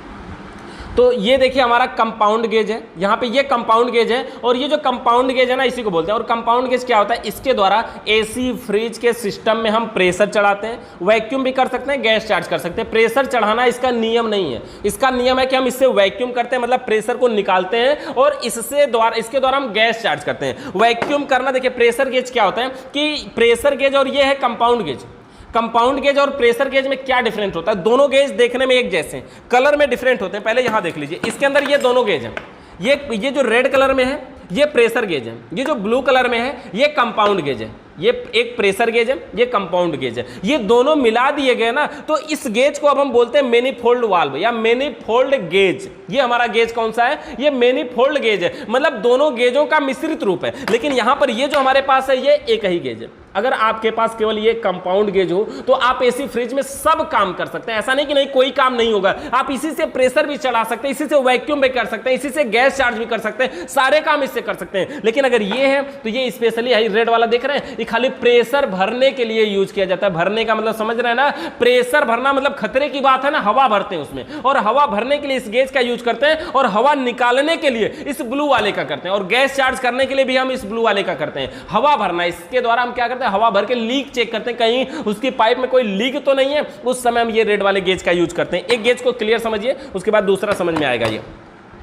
तो ये देखिए हमारा कंपाउंड गेज है, यहाँ पे ये कंपाउंड गेज है, और ये जो कंपाउंड गेज है ना इसी को बोलते हैं। और कंपाउंड गेज क्या होता है, इसके द्वारा एसी फ्रिज के सिस्टम में हम प्रेशर चढ़ाते हैं, वैक्यूम भी कर सकते हैं, गैस चार्ज कर सकते हैं। प्रेशर चढ़ाना इसका नियम नहीं है, इसका नियम है कि हम इससे वैक्यूम करते हैं, मतलब प्रेशर को निकालते हैं और इसके द्वारा हम गैस चार्ज करते हैं। वैक्यूम करना, देखिए प्रेशर गेज क्या होता है कि प्रेशर गेज और ये है कंपाउंड गेज। कंपाउंड गेज और प्रेशर गेज में क्या डिफरेंट होता है, दोनों गेज देखने में एक जैसे हैं, कलर में डिफरेंट होते हैं। पहले यहां देख लीजिए, इसके अंदर ये दोनों गेज हैं, ये जो रेड कलर में है ये प्रेशर गेज है, ये जो ब्लू कलर में है ये कंपाउंड गेज है। ये एक प्रेशर गेज है, ये कंपाउंड गेज है, ये दोनों मिला दिए गए ना, तो इस गेज को अब हम बोलते हैं मैनीफोल्ड वाल्व या मैनीफोल्ड गेज। ये हमारा गेज कौन सा है, ये मैनीफोल्ड गेज है, मतलब दोनों गेजों का मिश्रित रूप है। लेकिन यहां पर ये जो हमारे पास है ये एक ही गेज है। अगर आपके पास केवल ये कंपाउंड गेज हो तो आप एसी फ्रिज में सब काम कर सकते हैं, ऐसा नहीं कि नहीं कोई काम नहीं होगा। आप इसी से प्रेशर भी चढ़ा सकते हैं, इसी से वैक्यूम भी कर सकते हैं, इसी से गैस चार्ज भी कर सकते हैं, सारे काम इससे कर सकते हैं। लेकिन अगर ये है तो ये स्पेशली है, रेड वाला देख रहे हैं, ये खाली प्रेशर भरने के लिए यूज किया जाता है। भरने का मतलब समझ रहे हैं ना, प्रेशर भरना मतलब खतरे की बात है ना, हवा भरते हैं उसमें, और हवा भरने के लिए इस गेज का यूज करते हैं, और हवा निकालने के लिए इस ब्लू वाले का करते हैं, और गैस चार्ज करने के लिए भी हम इस ब्लू वाले का करते हैं। हवा भरना, इसके द्वारा हम क्या करते हैं, हवा भर के लीक चेक करते हैं, कहीं उसकी पाइप में कोई लीक तो नहीं है, उस समय हम ये रेड वाले गेज का यूज करते हैं। एक गेज को क्लियर समझिए, उसके बाद दूसरा समझ में आएगा।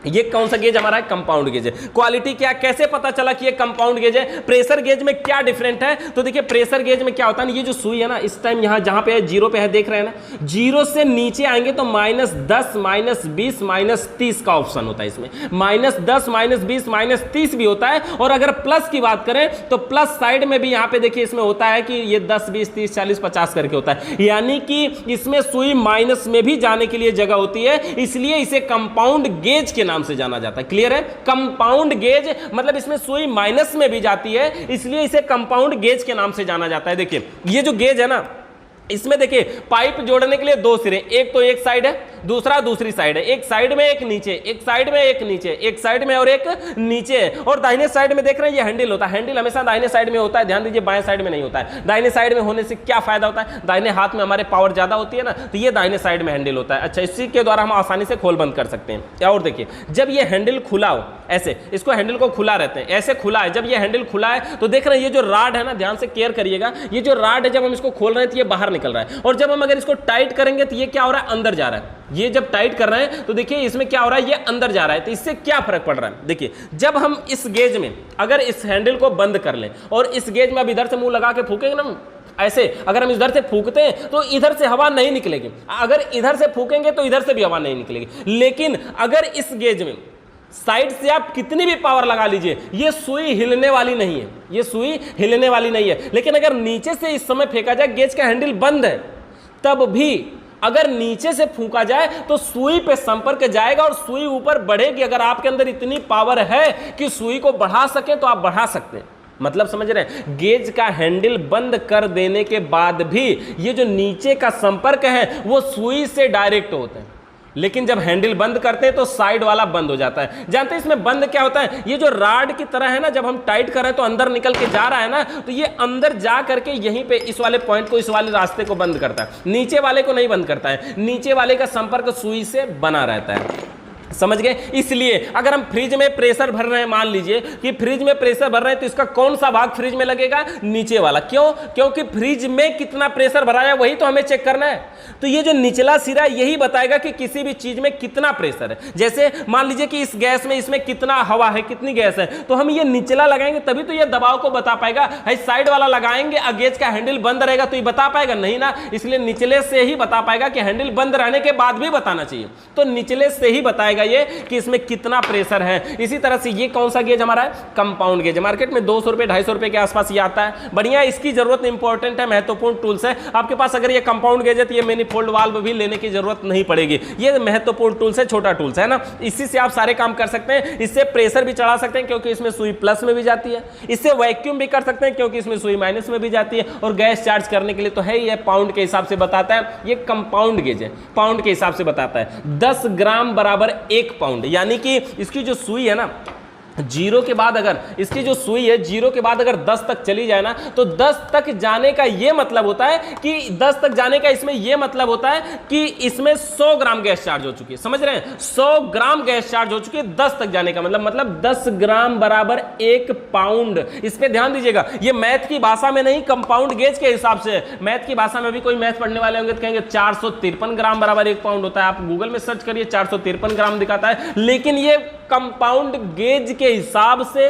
ये कौन सा गेज हमारा है, कंपाउंड गेज है। क्वालिटी क्या, कैसे पता चला कि ये कंपाउंड गेज है, प्रेशर गेज में क्या डिफरेंट है, तो देखिए प्रेशर गेज में क्या होता है ना, ये जो सुई है ना इस टाइम यहाँ जहां पे है जीरो पे है, देख रहे हैं ना, जीरो से नीचे आएंगे तो -10 -20 -30 का ऑप्शन होता है इसमें, -10 -20 -30 भी होता है। और अगर प्लस की बात करें तो प्लस साइड में भी यहाँ पे देखिए इसमें होता है कि ये 10 20 30 40 50 करके होता है, यानी कि इसमें सुई माइनस में भी जाने के लिए जगह होती है, इसलिए इसे कंपाउंड गेज के नाम से जाना जाता है। क्लियर है, कंपाउंड गेज मतलब इसमें सुई माइनस में भी जाती है, इसलिए इसे कंपाउंड गेज के नाम से जाना जाता है। देखिए ये जो गेज है ना, इसमें देखिए पाइप जोड़ने के लिए दो सिरे, एक तो एक साइड है, दूसरा दूसरी साइड है, एक साइड में एक नीचे, एक साइड में एक नीचे, एक साइड में और एक नीचे, और दाहिने साइड में देख रहे हैं ये हैंडल होता है। हैंडल हमेशा दाहिने साइड में होता है, ध्यान दीजिए, बाएं साइड में नहीं होता है। दाहिने साइड में होने से क्या फायदा होता है, दाहिने हाथ में हमारे पावर ज्यादा होती है ना, तो ये दाहिने साइड में हैंडल होता है। अच्छा, इसी के द्वारा हम आसानी से खोल बंद कर सकते हैं। और देखिए जब ये हैंडल खुला हो, ऐसे इसको हैंडल को खुला रहते हैं, ऐसे खुला है, जब ये हैंडल खुला है तो देख रहे हैं ये जो राड है ना, ध्यान से केयर करिएगा, ये जो राड है जब हम इसको खोल रहे हैं तो ये बाहर निकल रहा है, और जब हम अगर इसको टाइट करेंगे तो ये क्या हो रहा है, अंदर जा रहा है। ये जब टाइट कर रहे हैं तो देखिए इसमें क्या हो रहा है, ये अंदर जा रहा है। तो इससे क्या फर्क पड़ रहा है, देखिए जब हम इस गेज में अगर इस हैंडल को बंद कर लें और इस गेज में अब इधर से मुंह लगा के फूकेंगे ना, ऐसे अगर हम इधर से फूकते हैं तो इधर से हवा नहीं निकलेगी, अगर इधर से फूकेंगे तो इधर से भी हवा नहीं निकलेगी। लेकिन अगर इस गेज में साइड से आप कितनी भी पावर लगा लीजिए, ये सुई हिलने वाली नहीं है, ये सुई हिलने वाली नहीं है। लेकिन अगर नीचे से इस समय फेंका जाए, गेज का हैंडल बंद है, तब भी अगर नीचे से फूंका जाए तो सुई पे संपर्क जाएगा और सुई ऊपर बढ़ेगी। अगर आपके अंदर इतनी पावर है कि सुई को बढ़ा सके तो आप बढ़ा सकते हैं। मतलब समझ रहे हैं, गेज का हैंडल बंद कर देने के बाद भी ये जो नीचे का संपर्क है वो सुई से डायरेक्ट होता है, लेकिन जब हैंडल बंद करते हैं तो साइड वाला बंद हो जाता है। जानते हैं इसमें बंद क्या होता है, ये जो राड की तरह है ना, जब हम टाइट कर रहे हैं तो अंदर निकल के जा रहा है ना, तो ये अंदर जा करके यहीं पे इस वाले पॉइंट को, इस वाले रास्ते को बंद करता है, नीचे वाले को नहीं बंद करता है। नीचे वाले का संपर्क सुई से बना रहता है, समझ गए। इसलिए अगर हम फ्रिज में प्रेशर भर रहे हैं, मान लीजिए कि फ्रिज में प्रेशर भर रहे हैं, तो इसका कौन सा भाग फ्रिज में लगेगा, नीचे वाला। क्यों, क्योंकि फ्रिज में कितना प्रेशर भरा है वही तो हमें चेक करना है। तो ये जो निचला सिरा यही बताएगा कि किसी भी चीज में कितना प्रेशर है। जैसे मान लीजिए कि इस गैस में, इसमें कितना हवा है, कितनी गैस है, तो हम ये निचला लगाएंगे तभी तो ये दबाव को बता पाएगा। साइड वाला लगाएंगे, गेज का हैंडल बंद रहेगा तो ये बता पाएगा नहीं ना, इसलिए निचले से ही बता पाएगा कि हैंडल बंद रहने के बाद भी बताना चाहिए, तो निचले से ही बताएगा ये कि इसमें कितना प्रेशर है। इसी तरह से ये कौन सा गेज हमारा है, कंपाउंड गेज। मार्केट में 200 रुपए 250 रुपए के आसपास ये आता है, बढ़िया, इसकी जरूरत इंपॉर्टेंट है, महत्वपूर्ण टूल्स है आपके पास। अगर ये कंपाउंड गेज है तो ये मैनीफोल्ड वाल्व भी लेने की जरूरत नहीं पड़ेगी, ये महत्वपूर्ण टूल्स है, छोटा टूल्स है ना, इसी से आप सारे काम कर सकते हैं। इससे प्रेशर भी चढ़ा सकते हैं क्योंकि इसमें सुई प्लस में भी जाती है, इससे वैक्यूम भी कर सकते हैं क्योंकि इसमें सुई माइनस में भी जाती है, और गैस चार्ज करने के लिए तो है ही, पाउंड के हिसाब से बताता है। ये कंपाउंड गेज है, पाउंड के हिसाब से बताता है। 10 ग्राम बराबर 1 पाउंड, यानी कि इसकी जो सुई है ना, जीरो के बाद अगर इसकी जो सुई है जीरो के बाद अगर 10 तक चली जाए ना, तो 10 तक जाने का ये मतलब होता है कि 10 तक जाने का इसमें ये मतलब होता है कि इसमें 100 ग्राम गैस चार्ज हो चुकी है। समझ रहे हैं, 100 ग्राम गैस चार्ज हो चुकी है 10 तक जाने का मतलब 10 ग्राम बराबर 1 पाउंड। इस पे ध्यान दीजिएगा, ये मैथ की भाषा में नहीं, कंपाउंड गेज के हिसाब से। मैथ की भाषा में भी कोई मैथ पढ़ने वाले होंगे तो कहेंगे 453 ग्राम बराबर 1 पाउंड होता है। आप गूगल में सर्च करिए 453 ग्राम दिखाता है, लेकिन ये कंपाउंड गेज के हिसाब से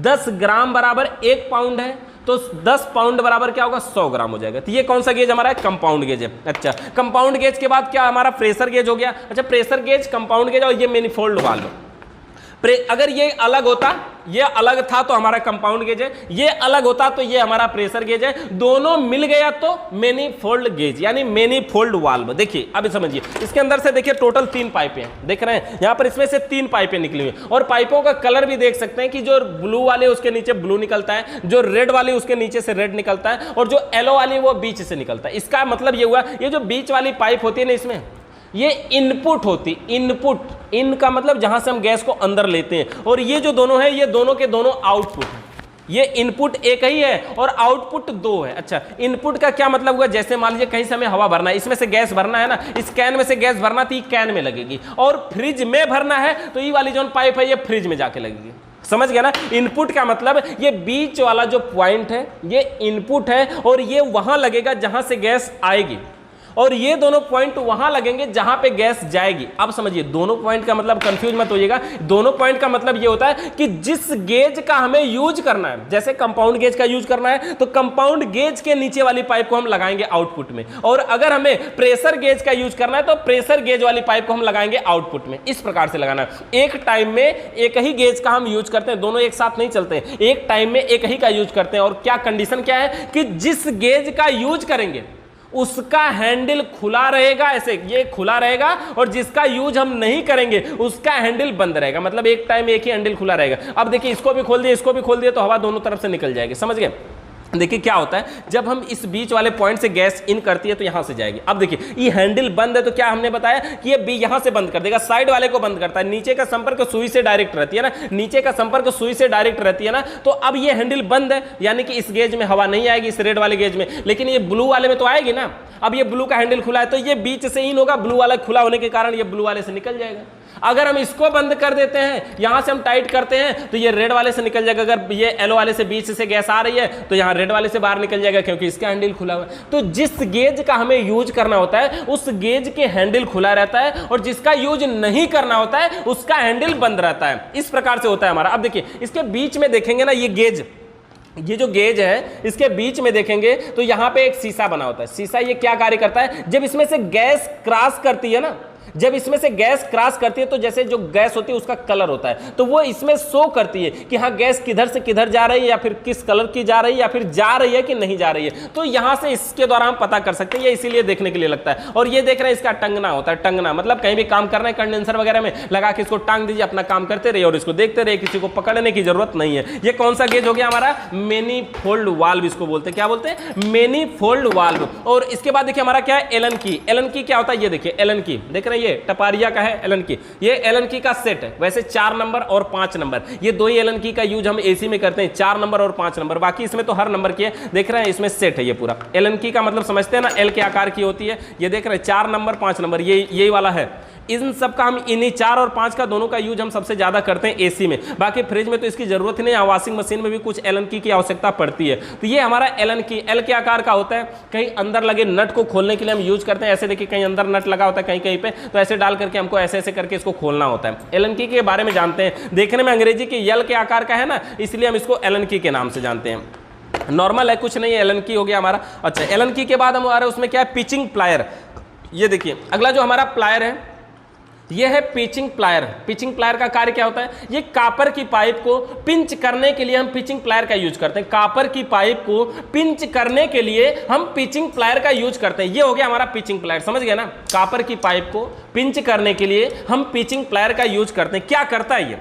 10 ग्राम बराबर 1 पाउंड है, तो 10 पाउंड बराबर क्या होगा, 100 ग्राम हो जाएगा। तो ये कौन सा गेज हमारा है, कंपाउंड गेज है। अच्छा, कंपाउंड गेज के बाद क्या हमारा प्रेशर गेज हो गया। अच्छा, प्रेशर गेज, कंपाउंड गेज और ये मैनिफोल्ड वाल्व। अगर ये अलग होता, ये अलग था तो हमारा कंपाउंड गेज है, ये अलग होता तो ये हमारा प्रेशर गेज है। दोनों मिल गया तो मैनिफोल्ड गेज यानी मैनिफोल्ड वाल्व। देखिए अब समझिए, इसके अंदर से देखिए टोटल 3 पाइपें हैं, देख रहे हैं यहां पर, इसमें से 3 पाइपें निकली हुई हैं और पाइपों का कलर भी देख सकते हैं कि जो ब्लू वाले उसके नीचे ब्लू निकलता है, जो रेड वाली उसके नीचे से रेड निकलता है और जो येलो वाली वो बीच से निकलता है। इसका मतलब ये हुआ, ये जो बीच वाली पाइप होती है ना, इसमें ये इनपुट होती, इनपुट, इन का मतलब जहां से हम गैस को अंदर लेते हैं, और ये जो दोनों है ये दोनों के दोनों आउटपुट है। ये इनपुट एक ही है और आउटपुट 2 है। अच्छा, इनपुट का क्या मतलब हुआ, जैसे मान लीजिए कहीं से हमें हवा भरना है, इसमें से गैस भरना है ना, इस कैन में से गैस भरना तो ये कैन में लगेगी, और फ्रिज में भरना है तो ये वाली जो पाइप है ये फ्रिज में जाके लगेगी। समझ गया ना, इनपुट का मतलब ये बीच वाला जो पॉइंट है ये इनपुट है और ये वहां लगेगा जहां से गैस आएगी, और ये दोनों पॉइंट वहां लगेंगे जहां पे गैस जाएगी। अब समझिए, दोनों पॉइंट का मतलब कंफ्यूज मत होइएगा, दोनों पॉइंट का मतलब ये होता है कि जिस गेज का हमें यूज करना है, जैसे कंपाउंड गेज का यूज करना है तो कंपाउंड गेज के नीचे वाली पाइप को हम लगाएंगे आउटपुट में, और अगर हमें प्रेशर गेज का यूज करना है तो प्रेशर गेज वाली पाइप को हम लगाएंगे आउटपुट में। इस प्रकार से लगाना है। एक टाइम में एक ही गेज का हम यूज करते हैं, दोनों एक साथ नहीं चलते हैं, एक टाइम में एक ही का यूज करते हैं। और क्या कंडीशन क्या है कि जिस गेज का यूज करेंगे उसका हैंडल खुला रहेगा, ऐसे ये खुला रहेगा, और जिसका यूज हम नहीं करेंगे उसका हैंडल बंद रहेगा। मतलब एक टाइम एक ही हैंडल खुला रहेगा। अब देखिए, इसको भी खोल दिए, इसको भी खोल दिए तो हवा दोनों तरफ से निकल जाएगी। समझ गए। देखिए क्या होता है, जब हम इस बीच वाले पॉइंट से गैस इन करती है तो यहां से जाएगी। अब देखिए, ये हैंडल बंद है तो क्या हमने बताया कि ये यहां से बंद कर देगा, साइड वाले को बंद करता है। नीचे का संपर्क सुई से डायरेक्ट रहती है ना, नीचे का संपर्क सुई से डायरेक्ट रहती है ना, तो अब ये हैंडल बंद है, यानी कि इस गेज में हवा नहीं आएगी, इस रेड वाले गेज में, लेकिन ये ब्लू वाले में तो आएगी ना। अब ये ब्लू का हैंडल खुला है तो ये बीच से इन होगा, ब्लू वाला खुला होने के कारण ये ब्लू वाले से निकल जाएगा। अगर हम इसको बंद कर देते हैं, यहां से हम टाइट करते हैं तो ये रेड वाले से निकल जाएगा। अगर ये येलो वाले से बीच से गैस आ रही है तो यहां रेड वाले से बाहर निकल जाएगा, क्योंकि इसका हैंडल खुला हुआ है। तो जिस गेज का हमें यूज करना होता है उस गेज के हैंडल खुला रहता है, और जिसका यूज नहीं करना होता है उसका हैंडल बंद रहता है। इस प्रकार से होता है हमारा। अब देखिए, इसके बीच में देखेंगे ना, ये गेज, ये जो गेज है इसके बीच में देखेंगे तो यहां पे एक शीशा बना होता है। शीशा ये क्या कार्य करता है, जब इसमें से गैस क्रॉस करती है ना, जब इसमें से गैस क्रॉस करती है तो जैसे जो गैस होती है उसका कलर होता है, तो वो इसमें शो करती है कि हाँ गैस किधर से किधर जा रही है, या फिर किस कलर की जा रही है, या फिर जा रही है कि नहीं जा रही है। तो यहां से इसके द्वारा हम पता कर सकते हैं, ये इसीलिए देखने के लिए लगता है। और ये देख रहे हैं, इसका टंगना होता है। टंगना मतलब कहीं भी काम करना है, कंडेंसर वगैरह में लगा के इसको टांग दीजिए, अपना काम करते रहिए और इसको देखते रहिए, किसी को पकड़ने की जरूरत नहीं है। ये कौन सा गेज हो गया हमारा, मैनिफोल्ड वाल्व इसको बोलते हैं। क्या बोलते हैं, मैनिफोल्ड वाल्व। और इसके बाद देखिए हमारा क्या है, एलन की। एलन की क्या होता है, ये देखिए एलन की, देख रहे हैं, ये टपारिया का है एलन की। ये एलन की का सेट है। वैसे 4 नंबर और 5 नंबर, ये दो ही एलन की का यूज हम एसी में करते हैं, 4 नंबर और 5 नंबर। बाकी इसमें तो हर नंबर की है, देख रहे हैं इसमें सेट है ये पूरा। एलन की का मतलब समझते हैं ना, एल के आकार की होती है। ये देख रहे हैं 4 नंबर 5 नंबर, ये यही वाला है। इन सब का हम इन्हीं 4 और 5 का दोनों का यूज हम सबसे ज्यादा करते हैं एसी में। बाकी फ्रिज में तो इसकी जरूरत ही नहीं है, वॉशिंग मशीन में भी कुछ एलन की आवश्यकता पड़ती है। तो ये हमारा एलन की, एल के आकार का होता है। कहीं अंदर लगे नट को खोलने के लिए हम यूज करते हैं। ऐसे देखिए कहीं अंदर नट लगा होता है कहीं कहीं पे, तो ऐसे डाल करके हमको ऐसे ऐसे करके इसको खोलना होता है। एलन की के बारे में जानते हैं, देखने में अंग्रेजी के यल के आकार का है ना, इसलिए हम इसको एलन की के नाम से जानते हैं। नॉर्मल है, कुछ नहीं है, एलन की हो गया हमारा। अच्छा, एलन की के बाद हम आ रहे हैं उसमें क्या है, पिचिंग प्लायर। ये देखिए अगला जो हमारा प्लायर है ये है पिचिंग प्लायर। पिचिंग प्लायर का कार्य क्या होता है, ये कापर की पाइप को पिंच करने के लिए हम पिचिंग प्लायर का यूज करते हैं। कापर की पाइप को पिंच करने के लिए हम पिचिंग प्लायर का यूज करते हैं। ये हो गया हमारा पिचिंग प्लायर, समझ गए ना। कापर की पाइप को पिंच करने के लिए हम पिचिंग प्लायर का यूज करते हैं। क्या करता है ये,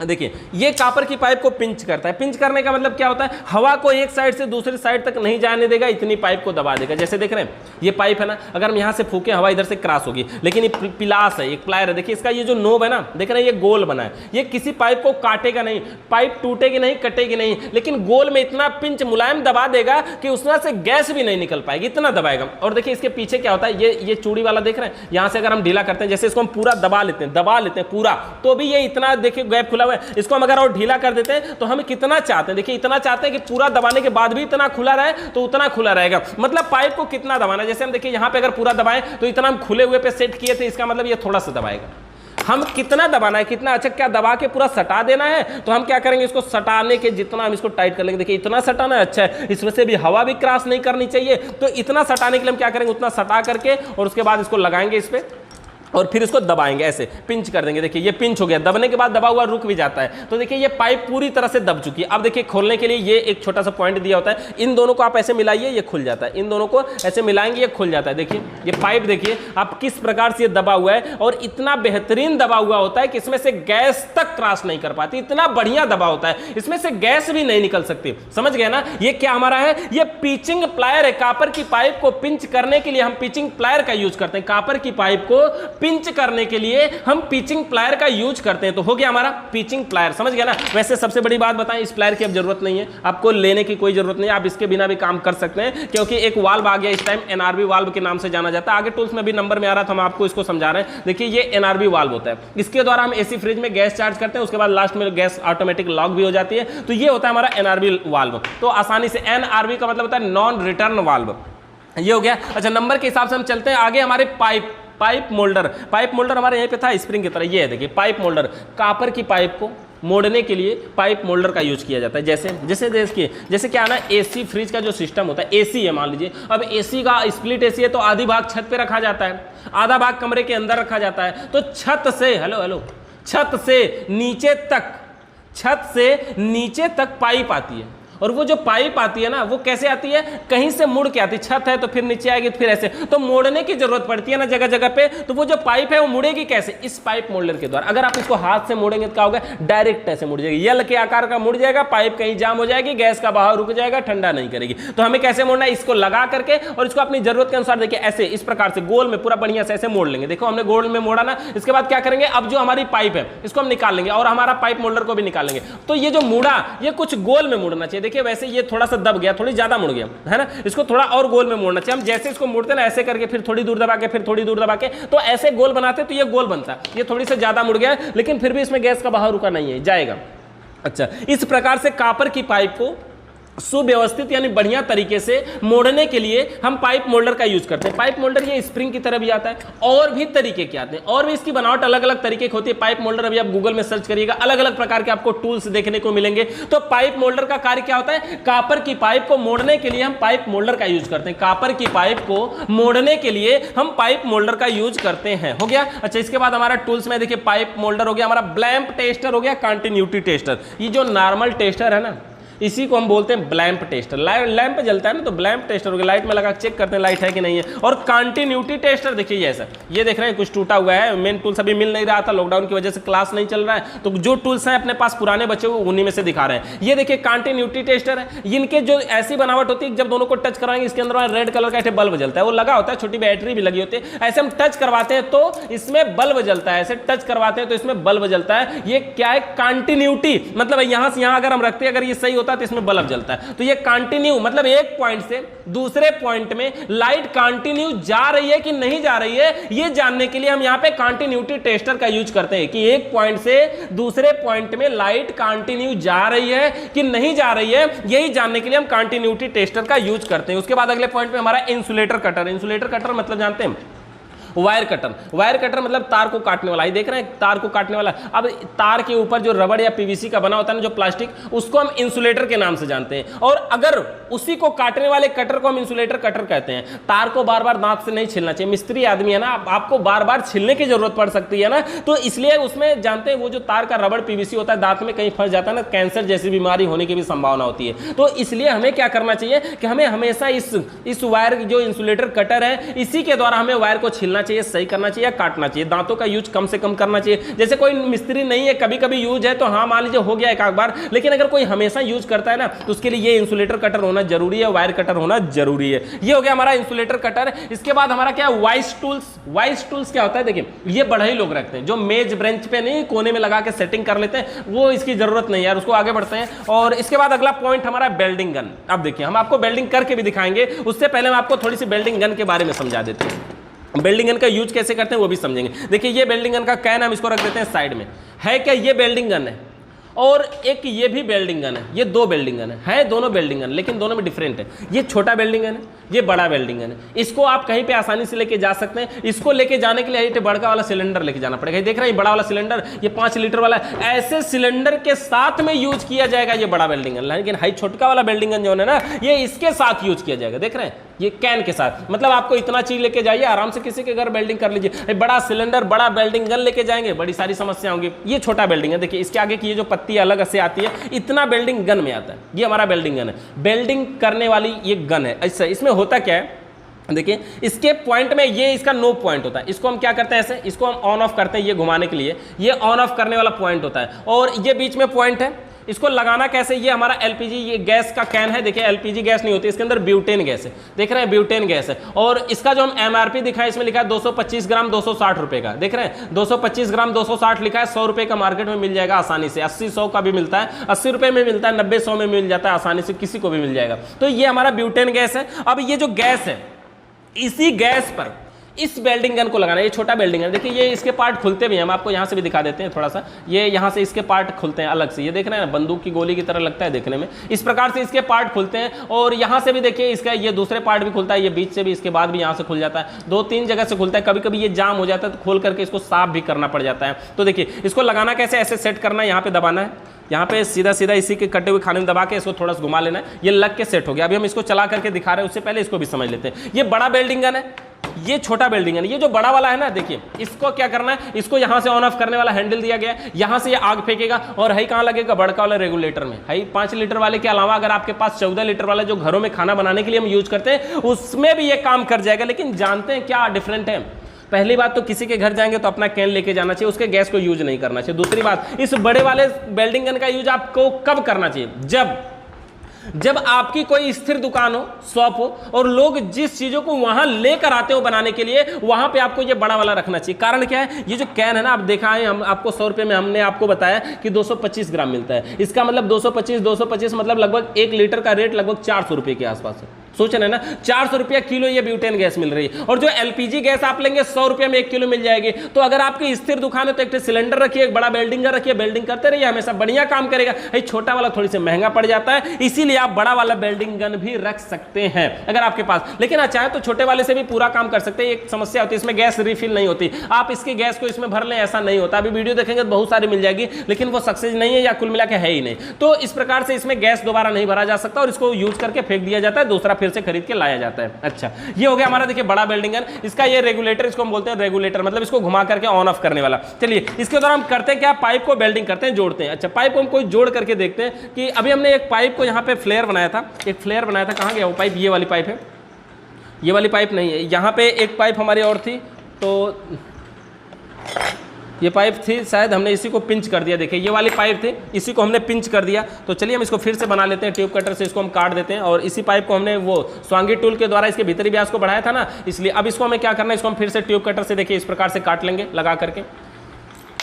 देखिए ये कॉपर की पाइप को पिंच करता है। पिंच करने का मतलब क्या होता है, हवा को एक साइड से दूसरी साइड तक नहीं जाने देगा, इतनी पाइप को दबा देगा। जैसे देख रहे हैं ये पाइप है ना, अगर हम यहाँ से फूके हवा इधर से क्रॉस होगी, लेकिन ये पिलास है, एक प्लायर है, देखिए इसका ये जो नोब है ना, देख रहे हैं ये गोल बना है, ये किसी पाइप को काटेगा नहीं, पाइप टूटेगी नहीं, कटेगी नहीं, लेकिन गोल में इतना पिंच मुलायम दबा देगा कि उसमें से गैस भी नहीं निकल पाएगी, इतना दबाएगा। और देखिए इसके पीछे क्या होता है, ये चूड़ी वाला देख रहे हैं, यहाँ से अगर हम ढीला करते हैं, जैसे इसको हम पूरा दबा लेते हैं पूरा, तो भी ये इतना देखिए गैप खुला हुआ है। इसको हम अगर और ढीला कर देते हैं तो हम कितना चाहते हैं, देखिए इतना चाहते हैं कि पूरा दबाने के बाद भी इतना खुला रहे, तो उतना खुला रहेगा। मतलब पाइप को कितना दबाना है, जैसे हम देखिए यहाँ पे अगर पूरा दबाएं तो इतना हम खुले हुए पे सेट किए थे, इसका मतलब ये थोड़ा सा दबाएगा। हम कितना दबाना है, कितना अच्छा, क्या दबा के पूरा सटा देना है, तो हम क्या करेंगे, इसको सटाने के जितना हम इसको टाइट कर लेंगे, देखिए इतना सटाना है, अच्छा है, इसमें से भी हवा भी क्रॉस नहीं करनी चाहिए, तो इतना सटाने के लिए हम क्या करेंगे, उतना सटा करके और उसके बाद इसको लगाएंगे इस पे और फिर इसको दबाएंगे, ऐसे पिंच कर देंगे। देखिए ये पिंच हो गया, दबने के बाद दबा हुआ रुक भी जाता है। तो देखिए ये पाइप पूरी तरह से दब चुकी है। अब देखिए खोलने के लिए ये एक छोटा सा पॉइंट दिया होता है, इन दोनों को आप ऐसे मिलाइए, ये खुल जाता है, इन दोनों को ऐसे मिलाएंगे, ये खुल जाता है। देखिए ये पाइप देखिए आप किस प्रकार से ये दबा हुआ है, और इतना बेहतरीन दबा हुआ होता है कि इसमें से गैस तक क्रॉस नहीं कर पाती, इतना बढ़िया दबा होता है, इसमें से गैस भी नहीं निकल सकती। समझ गए ना, ये क्या हमारा है, ये पिचिंग प्लायर है। कॉपर की पाइप को पिंच करने के लिए हम पिचिंग प्लायर का यूज करते हैं, कॉपर की पाइप को पिंच करने के लिए हम पिचिंग प्लायर का यूज करते हैं। तो हो गया हमारा पिचिंग प्लायर, समझ गया ना। वैसे सबसे बड़ी बात बताएं, इस प्लायर की अब जरूरत नहीं है, आपको लेने की कोई जरूरत नहीं है, आप इसके बिना भी काम कर सकते हैं, क्योंकि एक वाल्व आ गया इस टाइम, एनआरबी वाल्व के नाम से जाना जाता है। आगे टूल्स में भी नंबर में आ रहा था, हम आपको इसको समझा रहे हैं। देखिए ये एनआरबी वाल्व होता है, इसके द्वारा हम एसी फ्रिज में गैस चार्ज करते हैं, उसके बाद लास्ट में गैस ऑटोमेटिक लॉक भी हो जाती है। तो ये होता है हमारा एनआरबी वाल्व। तो आसानी से, एनआरबी का मतलब होता है नॉन रिटर्न वाल्व, ये हो गया। अच्छा नंबर के हिसाब से हम चलते हैं आगे। हमारे पाइप मोल्डर हमारे यहाँ पे था स्प्रिंग की तरह, ये है देखिए पाइप मोल्डर। कॉपर की पाइप को मोड़ने के लिए पाइप मोल्डर का यूज किया जाता है। जैसे क्या है ना, एसी फ्रिज का जो सिस्टम होता है, एसी है मान लीजिए, अब एसी का स्प्लिट एसी है, तो आधी भाग छत पे रखा जाता है, आधा भाग कमरे के अंदर रखा जाता है। तो छत से नीचे तक पाइप आती है, और वो जो पाइप आती है ना, वो कैसे आती है, कहीं से मुड़ के आती है, छत है तो फिर नीचे आएगी, फिर ऐसे, तो मोड़ने की जरूरत पड़ती है ना जगह जगह पे। तो वो जो पाइप है वो मुड़ेगी कैसे, इस पाइप मोल्डर के द्वारा। अगर आप इसको हाथ से मोड़ेंगे तो क्या होगा, डायरेक्ट ऐसे मुड़ जाएगी, यल के आकार का मुड़ जाएगा, पाइप कहीं जाम हो जाएगी, गैस का बहाव रुक जाएगा, ठंडा नहीं करेगी। तो हमें कैसे मोड़ना है, इसको लगा करके और इसको अपनी जरूरत के अनुसार देखिए ऐसे इस प्रकार से गोल में पूरा बढ़िया से ऐसे मोड़ लेंगे। देखो हमने गोल में मोड़ा ना, इसके बाद क्या करेंगे, अब जो हमारी पाइप है इसको हम निकाल लेंगे और हमारा पाइप मोल्डर को भी निकालेंगे। तो ये जो मुड़ा, ये कुछ गोल में मुड़ना चाहिए। देखिए वैसे ये थोड़ा दब गया, थोड़ी ज्यादा मुड़ गया है ना, इसको थोड़ा और गोल में मोड़ना चाहिए। हम जैसे इसको मोड़ते ना ऐसे करके, फिर थोड़ी दूर दबा के, फिर थोड़ी दूर दबा के, तो ऐसे गोल बनाते तो ये गोल बनता है। ये थोड़ी से ज्यादा मुड़ गया है, लेकिन फिर भी इसमें गैस का बहाव रुका नहीं है, जाएगा। अच्छा इस प्रकार से कॉपर की पाइप को सुव्यवस्थित यानी बढ़िया तरीके से मोड़ने के लिए हम पाइप मोल्डर का यूज करते हैं। पाइप मोल्डर ये स्प्रिंग की तरह भी आता है, और भी तरीके के आते हैं, और भी इसकी बनावट अलग अलग तरीके की होती है। पाइप मोल्डर अभी आप गूगल में सर्च करिएगा, अलग अलग प्रकार के आपको टूल्स देखने को मिलेंगे। तो पाइप मोल्डर का कार्य क्या होता है, कॉपर की पाइप को मोड़ने के लिए हम पाइप मोल्डर का यूज करते हैं। कॉपर की पाइप को मोड़ने के लिए हम पाइप मोल्डर का यूज करते हैं, हो गया। अच्छा इसके बाद हमारा टूल्स में देखिए पाइप मोल्डर हो गया, हमारा ब्लैंप टेस्टर हो गया, कंटिन्यूटी टेस्टर। ये जो नॉर्मल टेस्टर है ना, इसी को हम बोलते हैं ब्लैंप टेस्टर। लैंप जलता है ना, तो ब्लैंप टेस्टर हो गया, लाइट में लगा चेक करते हैं लाइट है कि नहीं है। और कंटिन्यूटी टेस्टर देखिए ऐसा, ये देख रहे हैं कुछ टूटा हुआ है, मेन टूल्स अभी मिल नहीं रहा था, लॉकडाउन की वजह से क्लास नहीं चल रहा है, तो जो टूल्स हैं अपने पास पुराने बचे हुए उन्हीं में से दिखा रहे हैं। ये देखिए कंटिन्यूटी टेस्टर है, इनके जो ऐसी बनावट होती है, जब दोनों को टच करवाएंगे इसके अंदर रेड कलर का बल्ब जलता है, वो लगा होता है, छोटी बैटरी भी लगी होती है। ऐसे हम टच करवाते हैं तो इसमें बल्ब जलता है, ऐसे टच करवाते हैं तो इसमें बल्ब जलता है। ये क्या है, कंटिन्यूटी, मतलब यहां से यहां अगर हम रखते हैं, अगर ये सही होता है तो इसमें बल्ब जलता है। तो ये कंटिन्यू मतलब एक पॉइंट से दूसरे पॉइंट में लाइट कंटिन्यू जा रही है कि नहीं जा रही है, ये जानने के लिए हम यहां पे कंटिन्यूटी टेस्टर का यूज करते हैं कि एक पॉइंट से दूसरे पॉइंट में लाइट कंटिन्यू जा रही है कि नहीं जा रही है, यही जानने के लिए हम कंटिन्यूटी टेस्टर का यूज करते हैं। उसके बाद अगले पॉइंट पे हमारा इंसुलेटर कटर। इंसुलेटर कटर मतलब जानते हैं, वायर कटर मतलब तार को काटने वाला। ये देख रहे हैं तार को काटने वाला। अब तार के ऊपर जो रबड़ या पीवीसी का बना होता है ना, जो प्लास्टिक, उसको हम इंसुलेटर के नाम से जानते हैं। और अगर उसी को काटने वाले कटर को हम इंसुलेटर कटर कहते हैं। तार को बार बार दांत से नहीं छीलना चाहिए, मिस्त्री आदमी है ना, आपको बार बार छीलने की जरूरत पड़ सकती है ना, तो इसलिए उसमें जानते हैं वो जो तार का रबड़ पीवीसी होता है, दांत में कहीं फंस जाता है ना, कैंसर जैसी बीमारी होने की भी संभावना होती है। तो इसलिए हमें क्या करना चाहिए कि हमें हमेशा इस वायर जो इंसुलेटर कटर है, इसी के द्वारा हमें वायर को छीलना देना चाहिए, सही करना चाहिए या काटना चाहिए। दांतों का यूज कम से कम करना चाहिए। जैसे कोई मिस्त्री नहीं है, कभी कभी यूज है तो हाँ मान लीजिए हो गया एक आध बार, लेकिन अगर कोई हमेशा यूज करता है ना तो उसके लिए ये इंसुलेटर कटर होना जरूरी है, वायर कटर होना जरूरी है। ये हो गया हमारा इंसुलेटर कटर। इसके बाद हमारा क्या वाइस टूल्स। वाइस टूल्स क्या होता है, देखिए ये बढ़ई लोग रखते हैं जो मेज ब्रेंच पे नहीं कोने में लगा के सेटिंग कर लेते हैं, वो इसकी जरूरत नहीं यार, उसको आगे बढ़ते हैं। और इसके बाद अगला पॉइंट हमारा बेल्डिंग गन। अब देखिए हम आपको बेल्डिंग करके भी दिखाएंगे, उससे पहले हम आपको थोड़ी सी बेल्डिंग गन के बारे में समझा देते हैं। बेल्डिंग गन का यूज कैसे करते हैं वो भी समझेंगे। देखिए ये बेल्डिंग गन का कैन हम इसको रख देते हैं साइड में। है क्या, ये बेल्डिंग गन है और एक ये भी बेल्डिंग गन है। ये दो बेल्डिंग गन है दोनों बेल्डिंग गन, लेकिन दोनों में डिफरेंट है। ये छोटा बेल्डिंग गन है, ये बड़ा बेल्डिंग गन है। इसको आप कहीं पे आसानी से लेके जा सकते हैं। इसको लेके जाने के लिए बड़का वाला सिलेंडर लेके जाना पड़ेगा। देख रहे हैं ये बड़ा वाला सिलेंडर, ये 5 लीटर वाला है। ऐसे सिलेंडर के साथ में यूज किया जाएगा ये बड़ा बेल्डिंग गन, लेकिन हाई छोटका वाला बेल्डिंग गन जो है ना, ये इसके साथ यूज किया जाएगा। देख रहे हैं ये कैन के साथ, मतलब आपको इतना चीज लेके जाइए, आराम से किसी के घर बेल्डिंग कर लीजिए। बड़ा सिलेंडर बड़ा बेल्डिंग गन लेके जाएंगे, बड़ी सारी समस्या होंगी। ये छोटा बेल्डिंग है, देखिए इसके आगे की ये जो पत्ती अलग से आती है, इतना बेल्डिंग गन में आता है। ये हमारा बेल्डिंग गन है, बेल्डिंग करने वाली ये गन है। ऐसा इसमें होता क्या है, देखिए इसके पॉइंट में ये इसका नो पॉइंट होता है। इसको हम क्या करते हैं, ऐसे इसको हम ऑन ऑफ करते हैं, ये घुमाने के लिए ये ऑन ऑफ करने वाला पॉइंट होता है। और ये बीच में पॉइंट है, इसको लगाना कैसे, ये हमारा एलपीजी ये गैस का कैन है। देखिए एलपीजी गैस नहीं होती, इसके अंदर ब्यूटेन गैस है। देख रहे हैं ब्यूटेन गैस है। और इसका जो हम एमआरपी दिखा है, इसमें लिखा है 225 ग्राम 260 रुपए का। देख रहे हैं 225 ग्राम 260 लिखा है। 100 रुपए का मार्केट में मिल जाएगा आसानी से। 80-100 का भी मिलता है, 80 रुपए में मिलता है, 90-100 में मिल जाता है आसानी से, किसी को भी मिल जाएगा। तो ये हमारा ब्यूटेन गैस है। अब ये जो गैस है, इसी गैस पर इस बेल्डिंग गन को लगाना है। ये छोटा बेल्डिंग गन, देखिए ये इसके पार्ट खुलते भी हैं, हम आपको यहाँ से भी दिखा देते हैं थोड़ा सा। ये यहाँ से इसके पार्ट खुलते हैं अलग से, ये देख रहे हैं ना, बंदूक की गोली की तरह लगता है देखने में। इस प्रकार से इसके पार्ट खुलते हैं। और यहाँ से भी देखिए इसका ये दूसरे पार्ट भी खुलता है, ये बीच से भी, इसके बाद भी यहाँ से खुल जाता है। 2-3 जगह से खुलता है। कभी कभी ये जाम हो जाता है तो खोल करके इसको साफ भी करना पड़ जाता है। तो देखिए इसको लगाना कैसे, ऐसे सेट करना है, यहाँ पे दबाना है, यहाँ पे सीधा सीधा इसी के कटे हुए खाने में दबा के इसको थोड़ा सा घुमा लेना है। ये लग के सेट हो गया। अभी हम इसको चला करके दिखा रहे हैं, उससे पहले इसको भी समझ लेते हैं। ये बड़ा बेल्डिंग गन है, ये छोटा बेल्डिंग गन। ये जो बड़ा वाला है ना, देखिए इसको क्या करना है, इसको यहाँ से ऑन ऑफ करने वाला हैंडल दिया गया है। यहाँ से ये आग फेंकेगा और है कहाँ लगेगा, बड़का वाला रेगुलेटर में। है 5 लीटर वाले के अलावा अगर आपके पास 14 लीटर वाला जो घरों में खाना बनाने के लिए हम यूज करते हैं, उसमें भी ये काम कर जाएगा। लेकिन जानते हैं क्या डिफरेंट है। पहली बात तो किसी के घर जाएंगे तो अपना कैन लेके जाना चाहिए, उसके गैस को यूज नहीं करना चाहिए। दूसरी बात, इस बड़े वाले बेल्डिंग गन का यूज आपको कब करना चाहिए, जब आपकी कोई स्थिर दुकान हो, शॉप हो, और लोग जिस चीजों को वहां लेकर आते हो बनाने के लिए, वहां पे आपको ये बड़ा वाला रखना चाहिए। कारण क्या है, ये जो कैन है ना, आप देखा है, हम आपको 100 रुपए में हमने आपको बताया कि 225 ग्राम मिलता है। इसका मतलब 225 मतलब लगभग 1 लीटर का रेट लगभग 400 रुपए के आसपास है। सोच रहे हैं ना, 400 रुपया किलो ये ब्यूटेन गैस मिल रही है। और जो एलपीजी गैस आप लेंगे 100 रुपये में 1 किलो मिल जाएगी। तो अगर आपकी स्थिर दुकान है तो एक सिलेंडर रखिए, एक बड़ा बेल्डिंग रखिए, बेल्डिंग करते रहिए, हमेशा बढ़िया काम करेगा। ये छोटा वाला थोड़ी सी महंगा पड़ जाता है, इसीलिए आप बड़ा वाला बेल्डिंग गन भी रख सकते हैं अगर आपके पास। लेकिन चाहे तो छोटे वाले से भी पूरा काम कर सकते हैं। एक समस्या होती है, इसमें गैस रिफिल नहीं होती। आप इसकी गैस को इसमें भर लें, ऐसा नहीं होता। अभी वीडियो देखेंगे तो बहुत सारी मिल जाएगी, लेकिन वो सक्सेस नहीं है या कुल मिला के है ही नहीं। तो इस प्रकार से इसमें गैस दोबारा नहीं भरा जा सकता और इसको यूज करके फेंक दिया जाता है, दूसरा फिर से खरीद के लाया जाता है। अच्छा, ये हो गया हमारा देखिए बड़ा बेल्डिंग गन। इसका ये रेगुलेटर, इसको हम बोलते हैं रेगुलेटर, मतलब इसको घुमा करके ऑन ऑफ करने वाला। चलिए इसके द्वारा हम करते हैं क्या, पाइप को बेल्डिंग करते हैं, जोड़ते हैं। अच्छा, पाइप को हम कोई जोड़ करके देखते हैं कि अभी हमने एक पाइप को यहाँ पे फ्लेयर बनाया था, एक फ्लेयर बनाया था। कहाँ गया वो पाइप, ये वाली पाइप है, ये वाली पाइप नहीं है। यहाँ पे एक पाइप हमारी और थी, तो ये पाइप थी, शायद हमने इसी को पिंच कर दिया। देखिए ये वाली पाइप थी, इसी को हमने पिंच कर दिया। तो चलिए हम इसको फिर से बना लेते हैं, ट्यूब कटर से इसको हम काट देते हैं। और इसी पाइप को हमने वो स्वांगी टूल के द्वारा इसके भीतरी व्यास को बढ़ाया था ना, इसलिए अब इसको हमें क्या करना है, इसको हम फिर से ट्यूब कटर से देखिए इस प्रकार से काट लेंगे, लगा करके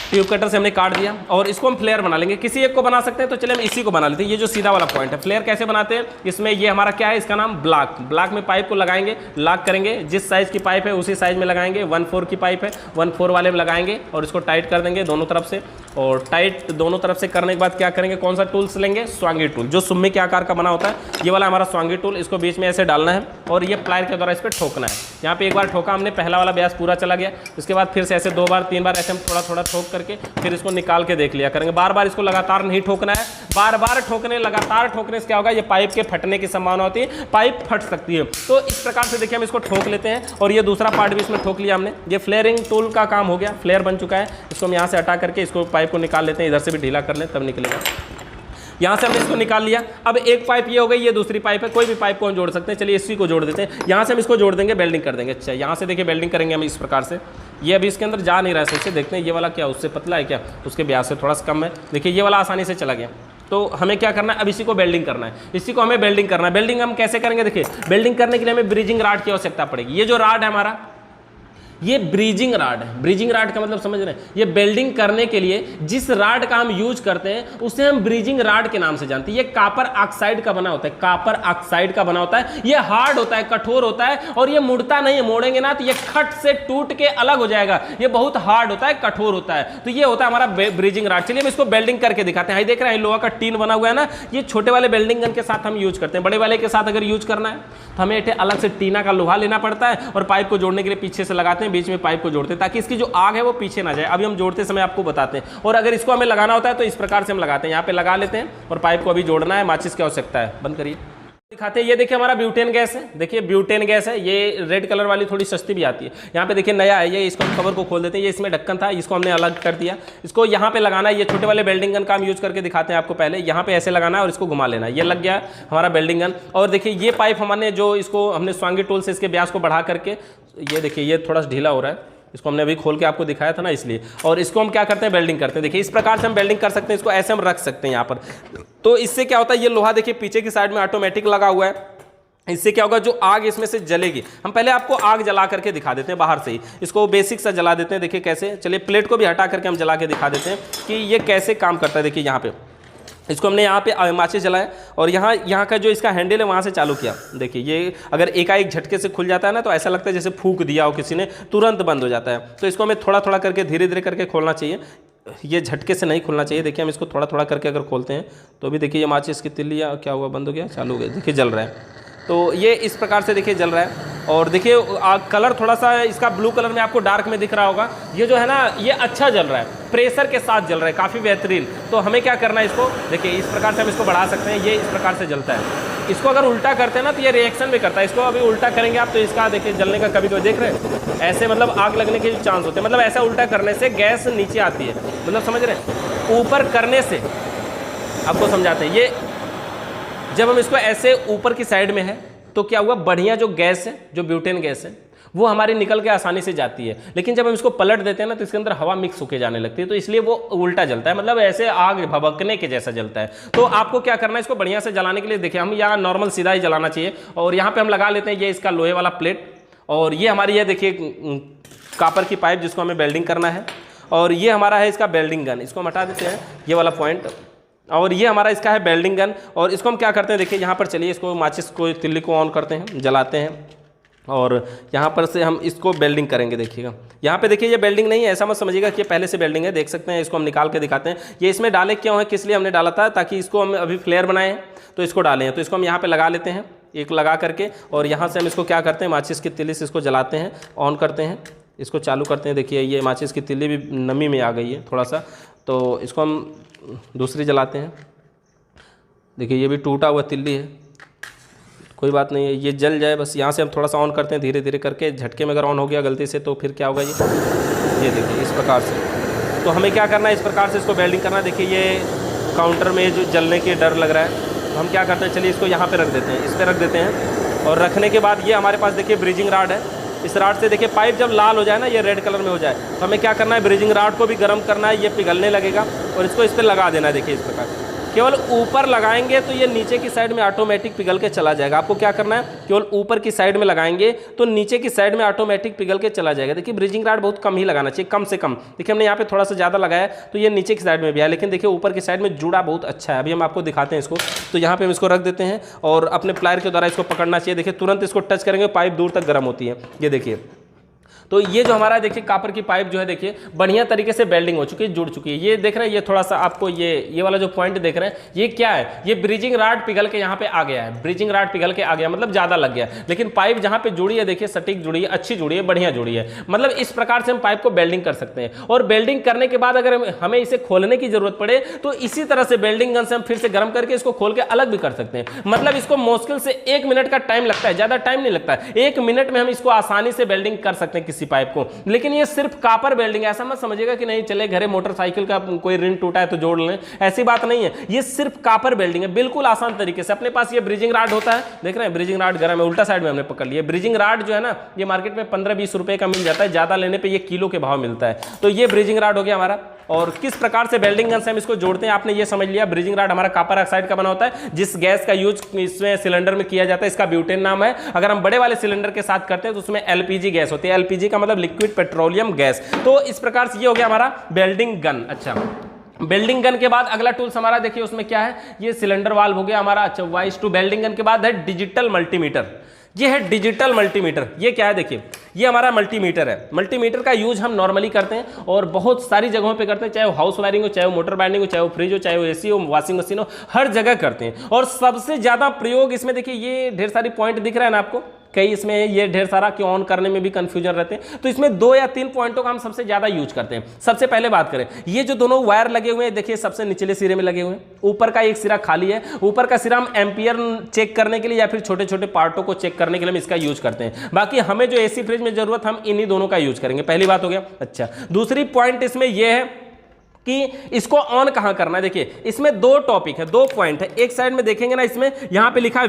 ट्यूब कटर से हमने काट दिया। और इसको हम फ्लेयर बना लेंगे, किसी एक को बना सकते हैं। तो चलिए हम इसी को बना लेते हैं, ये जो सीधा वाला पॉइंट है। फ्लेयर कैसे बनाते हैं, इसमें ये हमारा क्या है, इसका नाम ब्लॉक। ब्लॉक में पाइप को लगाएंगे, लॉक करेंगे, जिस साइज की पाइप है उसी साइज में लगाएंगे। 1/4 की पाइप है, 1/4 वाले में लगाएंगे और इसको टाइट कर देंगे दोनों तरफ से। और टाइट दोनों तरफ से करने के बाद क्या करेंगे, कौन सा टूल्स लेंगे, स्वांगी टूल, जो सुम्मी के आकार का बना होता है, ये वाला हमारा स्वांगी टूल। इसको बीच में ऐसे डालना है और ये प्लायर के द्वारा इस पर ठोकना है। यहाँ पे एक बार ठोका हमने, पहला वाला व्यास पूरा चला गया। उसके बाद फिर से ऐसे 2 बार 3 बार ऐसे हम थोड़ा थोड़ा ठोक करके फिर इसको निकाल के देख लिया करेंगे। बार बार इसको लगातार नहीं ठोकना है, बार बार ठोकने, लगातार ठोकने से क्या होगा, ये पाइप के फटने की संभावना होती है, पाइप फट सकती है। तो इस प्रकार से देखिए हम इसको ठोक लेते हैं। और ये दूसरा पार्ट भी इसमें ठोक लिया हमने। ये फ्लेयरिंग टूल का काम हो गया, फ्लेयर बन चुका है। इसको हम यहाँ से हटा करके इसको पाइप को निकाल लेते हैं, इधर से भी ढीला कर लें तब निकलेगा। यहाँ से हमने इसको निकाल लिया। अब एक पाइप ये हो गई, ये दूसरी पाइप है, कोई भी पाइप को हम जोड़ सकते हैं। चलिए इसी को जोड़ देते हैं, यहाँ से हम इसको जोड़ देंगे, वेल्डिंग कर देंगे। अच्छा यहाँ से देखिए वेल्डिंग करेंगे हम इस प्रकार से। ये अभी इसके अंदर जा नहीं रहा है सही से, देखते हैं ये वाला क्या उससे पतला है क्या, उसके ब्याज से थोड़ा सा कम है। देखिए ये वाला आसानी से चला गया। तो हमें क्या करना है, अब इसी को वेल्डिंग करना है, इसी को हमें वेल्डिंग करना है। वेल्डिंग हम कैसे करेंगे, देखिए वेल्डिंग करने के लिए हमें ब्रिजिंग राड की आवश्यकता पड़ेगी। ये जो राड है हमारा, ये ब्रिजिंग राड है। ब्रिजिंग राड का मतलब समझ रहे हैं, ये वेल्डिंग करने के लिए जिस राड का हम यूज करते हैं उसे हम ब्रिजिंग राड के नाम से जानते हैं। ये कॉपर ऑक्साइड का बना होता है, कॉपर ऑक्साइड का बना होता है। ये हार्ड होता है, कठोर होता है, और ये मुड़ता नहीं है, मोड़ेंगे ना तो ये खट से टूट के अलग हो जाएगा। ये बहुत हार्ड होता है, कठोर होता है। तो ये होता है हमारा ब्रिजिंग राड। चलिए हम इसको वेल्डिंग करके दिखाते हैं। देख रहे हैं लोहा का टीन बना हुआ है ना, ये छोटे वाले वेल्डिंग गन के साथ हम यूज करते हैं। बड़े वाले के साथ अगर यूज करना है तो हमें अलग से टीना का लोहा लेना पड़ता है, और पाइप को जोड़ने के लिए पीछे से लगाते हैं, बीच में पाइप को जोड़ते हैं ताकि इसकी जो आग है वो पीछे ना जाए। अभी हम जोड़ते समय आपको बताते हैं। और अगर इसको हमें लगाना होता है तो इस प्रकार से हम लगाते हैं, यहाँ पे लगा लेते हैं, और पाइप को अभी जोड़ना है। माचिस की आवश्यकता है, बंद करिए, दिखाते हैं। ये देखिए हमारा ब्यूटेन गैस है, देखिए ब्यूटेन गैस है। ये रेड कलर वाली थोड़ी सस्ती भी आती है। यहाँ पे देखिए नया है ये, इसको हम कवर को खोल देते हैं। ये इसमें ढक्कन था, इसको हमने अलग कर दिया। इसको यहाँ पे लगाना है। ये छोटे वाले वेल्डिंग गन का हम यूज करके दिखाते हैं आपको। पहले यहाँ पे ऐसे लगाना है और इसको घुमा लेना है। ये लग गया हमारा वेल्डिंग गन। और देखिए ये पाइप हमने जो इसको हमने स्वांगी टूल से इसके ब्यास को बढ़ा करके, ये देखिए ये थोड़ा सा ढीला हो रहा है, इसको हमने अभी खोल के आपको दिखाया था ना, इसलिए। और इसको हम क्या करते हैं, वेल्डिंग करते हैं। देखिए इस प्रकार से हम वेल्डिंग कर सकते हैं। इसको ऐसे हम रख सकते हैं यहाँ पर। तो इससे क्या होता है, ये लोहा देखिए पीछे की साइड में ऑटोमेटिक लगा हुआ है। इससे क्या होगा, जो आग इसमें से जलेगी। हम पहले आपको आग जला करके दिखा देते हैं बाहर से ही। इसको बेसिक सा जला देते हैं, देखिए कैसे। चलिए प्लेट को भी हटा करके हम जला के दिखा देते हैं कि ये कैसे काम करता है। देखिए यहाँ पे इसको हमने यहाँ पे माचिस जलाया, और यहाँ का जो इसका हैंडल है वहाँ से चालू किया। देखिए ये अगर एकाएक झटके से खुल जाता है ना, तो ऐसा लगता है जैसे फूंक दिया हो किसी ने, तुरंत बंद हो जाता है। तो इसको हमें थोड़ा थोड़ा करके, धीरे धीरे करके खोलना चाहिए। ये झटके से नहीं खुलना चाहिए। देखिए हम इसको थोड़ा थोड़ा करके अगर खोलते हैं तो अभी देखिए ये माचिस की तिल्ली क्या हुआ, बंद हो गया, चालू हो गया, देखिए जल रहा है। तो ये इस प्रकार से देखिए जल रहा है। और देखिए कलर थोड़ा सा इसका ब्लू कलर में आपको डार्क में दिख रहा होगा। ये जो है ना, ये अच्छा जल रहा है, प्रेशर के साथ जल रहा है, काफ़ी बेहतरीन। तो हमें क्या करना है, इसको देखिए इस प्रकार से हम इसको बढ़ा सकते हैं। ये इस प्रकार से जलता है। इसको अगर उल्टा करते हैं ना तो ये रिएक्शन भी करता है। इसको अभी उल्टा करेंगे आप तो इसका देखिए जलने का कभी देख रहे हैं, ऐसे मतलब आग लगने के चांस होते हैं। मतलब ऐसा उल्टा करने से गैस नीचे आती है, मतलब समझ रहे हैं। ऊपर करने से आपको समझाते हैं। ये जब हम इसको ऐसे ऊपर की साइड में है तो क्या हुआ, बढ़िया जो गैस है, जो ब्यूटेन गैस है, वो हमारी निकल के आसानी से जाती है। लेकिन जब हम इसको पलट देते हैं ना तो इसके अंदर हवा मिक्स होके जाने लगती है, तो इसलिए वो उल्टा जलता है, मतलब ऐसे आग भभकने के जैसा जलता है। तो आपको क्या करना है, इसको बढ़िया से जलाने के लिए देखिए हम यहाँ नॉर्मल सीधा ही जलाना चाहिए। और यहाँ पे हम लगा लेते हैं ये इसका लोहे वाला प्लेट, और ये हमारी है देखिए कॉपर की पाइप जिसको हमें वेल्डिंग करना है। और ये हमारा है इसका वेल्डिंग गन, इसको हम हटा देते हैं ये वाला पॉइंट। और ये हमारा इसका है वेल्डिंग गन। और इसको हम क्या करते हैं, देखिए यहाँ पर चलिए इसको माचिस को, तिल्ली को ऑन करते हैं, जलाते हैं, और यहाँ पर से हम इसको वेल्डिंग करेंगे। देखिएगा यहाँ पे देखिए ये वेल्डिंग नहीं है, ऐसा मत समझिएगा कि ये पहले से वेल्डिंग है। देख सकते हैं, इसको हम निकाल के दिखाते हैं। ये इसमें डाले क्यों है, किस लिए हमने डाला था, ताकि इसको हम अभी फ्लेयर बनाए हैं तो इसको डाले हैं। तो इसको हम यहाँ पर लगा लेते हैं, एक लगा करके, और यहाँ से हम इसको क्या करते हैं, माचिस की तिल्ली से इसको जलाते हैं, ऑन करते हैं, इसको चालू करते हैं। देखिए ये माचिस की तिल्ली भी नमी में आ गई है थोड़ा सा, तो इसको हम दूसरी जलाते हैं। देखिए ये भी टूटा हुआ तिल्ली है, कोई बात नहीं है, ये जल जाए बस। यहाँ से हम थोड़ा सा ऑन करते हैं धीरे धीरे करके। झटके में अगर ऑन हो गया गलती से तो फिर क्या होगा, ये देखिए इस प्रकार से। तो हमें क्या करना है, इस प्रकार से इसको वेल्डिंग करना है। देखिए ये काउंटर में जो जलने के डर लग रहा है, तो हम क्या करते हैं, चलिए इसको यहाँ पे रख देते हैं, इस पर रख देते हैं। और रखने के बाद ये हमारे पास देखिए ब्रिजिंग राड है। इस राड से देखिए पाइप जब लाल हो जाए ना, ये रेड कलर में हो जाए, तो हमें क्या करना है, ब्रिजिंग राड को भी गर्म करना है, ये पिघलने लगेगा, और इसको इस पर लगा देना है। देखिए इस प्रकार केवल ऊपर लगाएंगे तो ये नीचे की साइड में ऑटोमेटिक पिघल के चला जाएगा। आपको क्या करना है, केवल ऊपर की साइड में लगाएंगे तो नीचे की साइड में ऑटोमेटिक पिघल के चला जाएगा। देखिए ब्रिजिंग राड बहुत कम ही लगाना चाहिए, कम से कम। देखिए हमने यहाँ पे थोड़ा सा ज़्यादा लगाया तो ये नीचे की साइड में भी है, लेकिन देखिए ऊपर की साइड में जुड़ा बहुत अच्छा है। अभी हम आपको दिखाते हैं इसको। तो यहाँ पर हम इसको रख देते हैं और अपने प्लायर के द्वारा इसको पकड़ना चाहिए। देखिए तुरंत इसको टच करेंगे, पाइप दूर तक गर्म होती है। ये देखिए, तो ये जो हमारा देखिए कॉपर की पाइप जो है, देखिए बढ़िया तरीके से वेल्डिंग हो चुकी है, जुड़ चुकी है। ये देख रहे हैं, ये थोड़ा सा आपको ये वाला जो पॉइंट देख रहे हैं, ये क्या है, ये ब्रिजिंग राड पिघल के यहाँ पे आ गया है। ब्रिजिंग राड पिघल के आ गया मतलब ज़्यादा लग गया, लेकिन पाइप जहाँ पे जुड़ी है देखिए सटीक जुड़ी है, अच्छी जुड़ी है, बढ़िया जुड़ी है। मतलब इस प्रकार से हम पाइप को वेल्डिंग कर सकते हैं। और वेल्डिंग करने के बाद अगर हमें इसे खोलने की जरूरत पड़े तो इसी तरह से वेल्डिंग गन से हम फिर से गर्म करके इसको खोल के अलग भी कर सकते हैं। मतलब इसको मुश्किल से 1 मिनट का टाइम लगता है, ज़्यादा टाइम नहीं लगता है। 1 मिनट में हम इसको आसानी से वेल्डिंग कर सकते हैं किसी पाइप को। लेकिन ये सिर्फ कापर वेल्डिंग है, ऐसा मत समझिएगा कि नहीं चले घरे मोटरसाइकिल का कोई रिंग टूटा है तो जोड़ लें, ऐसी बात नहीं है। ये सिर्फ कापर वेल्डिंग है, बिल्कुल आसान तरीके से। अपने पास ये ब्रिजिंग राड होता है, देख रहे हैं ब्रिजिंग राड गर्म है, उल्टा साइड में हमने पकड़ लिया। ब्रिजिंग राड जो है ना ये मार्केट में 15-20 रुपए का मिल जाता है, ज्यादा लेने पे ये किलो के भाव मिलता है। तो ये ब्रिजिंग राड हो गया हमारा। और किस प्रकार से वेल्डिंग गन से हम इसको जोड़ते हैं आपने ये समझ लिया। ब्रिजिंग राड हमारा कॉपर ऑक्साइड का बना होता है, जिस गैस का यूज इसमें सिलेंडर में किया जाता है इसका ब्यूटेन नाम है। अगर हम बड़े वाले सिलेंडर के साथ करते हैं तो उसमें एलपीजी गैस होती है, एलपीजी का मतलब लिक्विड पेट्रोलियम गैस। तो इस प्रकार से ये हो गया हमारा वेल्डिंग गन। अच्छा, वेल्डिंग गन के बाद अगला टूल्स हमारा देखिए उसमें क्या है, ये सिलेंडर वाल्व हो गया हमारा। अच्छा, वाइस टू वेल्डिंग गन के बाद है डिजिटल मल्टीमीटर। ये है डिजिटल मल्टीमीटर। ये क्या है देखिए, ये हमारा मल्टीमीटर है। मल्टीमीटर का यूज हम नॉर्मली करते हैं और बहुत सारी जगहों पे करते हैं, चाहे वो हाउस वायरिंग हो, चाहे वो मोटर बाइंडिंग हो, चाहे वो फ्रिज हो, चाहे वो एसी हो, वॉशिंग मशीन हो, हर जगह करते हैं। और सबसे ज्यादा प्रयोग इसमें देखिए, ये ढेर सारी पॉइंट दिख रहा है ना आपको, कई इसमें ये ढेर सारा कि ऑन करने में भी कंफ्यूजन रहते हैं। तो इसमें 2 या 3 पॉइंटों का हम सबसे ज्यादा यूज करते हैं। सबसे पहले बात करें, ये जो दोनों वायर लगे हुए हैं देखिए, सबसे निचले सिरे में लगे हुए हैं, ऊपर का एक सिरा खाली है। ऊपर का सिरा हम एम्पियर चेक करने के लिए या फिर छोटे छोटे पार्टों को चेक करने के लिए हम इसका यूज करते हैं। बाकी हमें जो एसी फ्रिज में जरूरत, हम इन्हीं दोनों का यूज करेंगे। पहली बात हो गया। अच्छा, दूसरी पॉइंट इसमें यह है कि इसको ऑन कहां करना है। देखिए इसमें 2 टॉपिक है, 2 पॉइंट है। एक साइड में देखेंगे ना, इसमें यहां पे लिखा है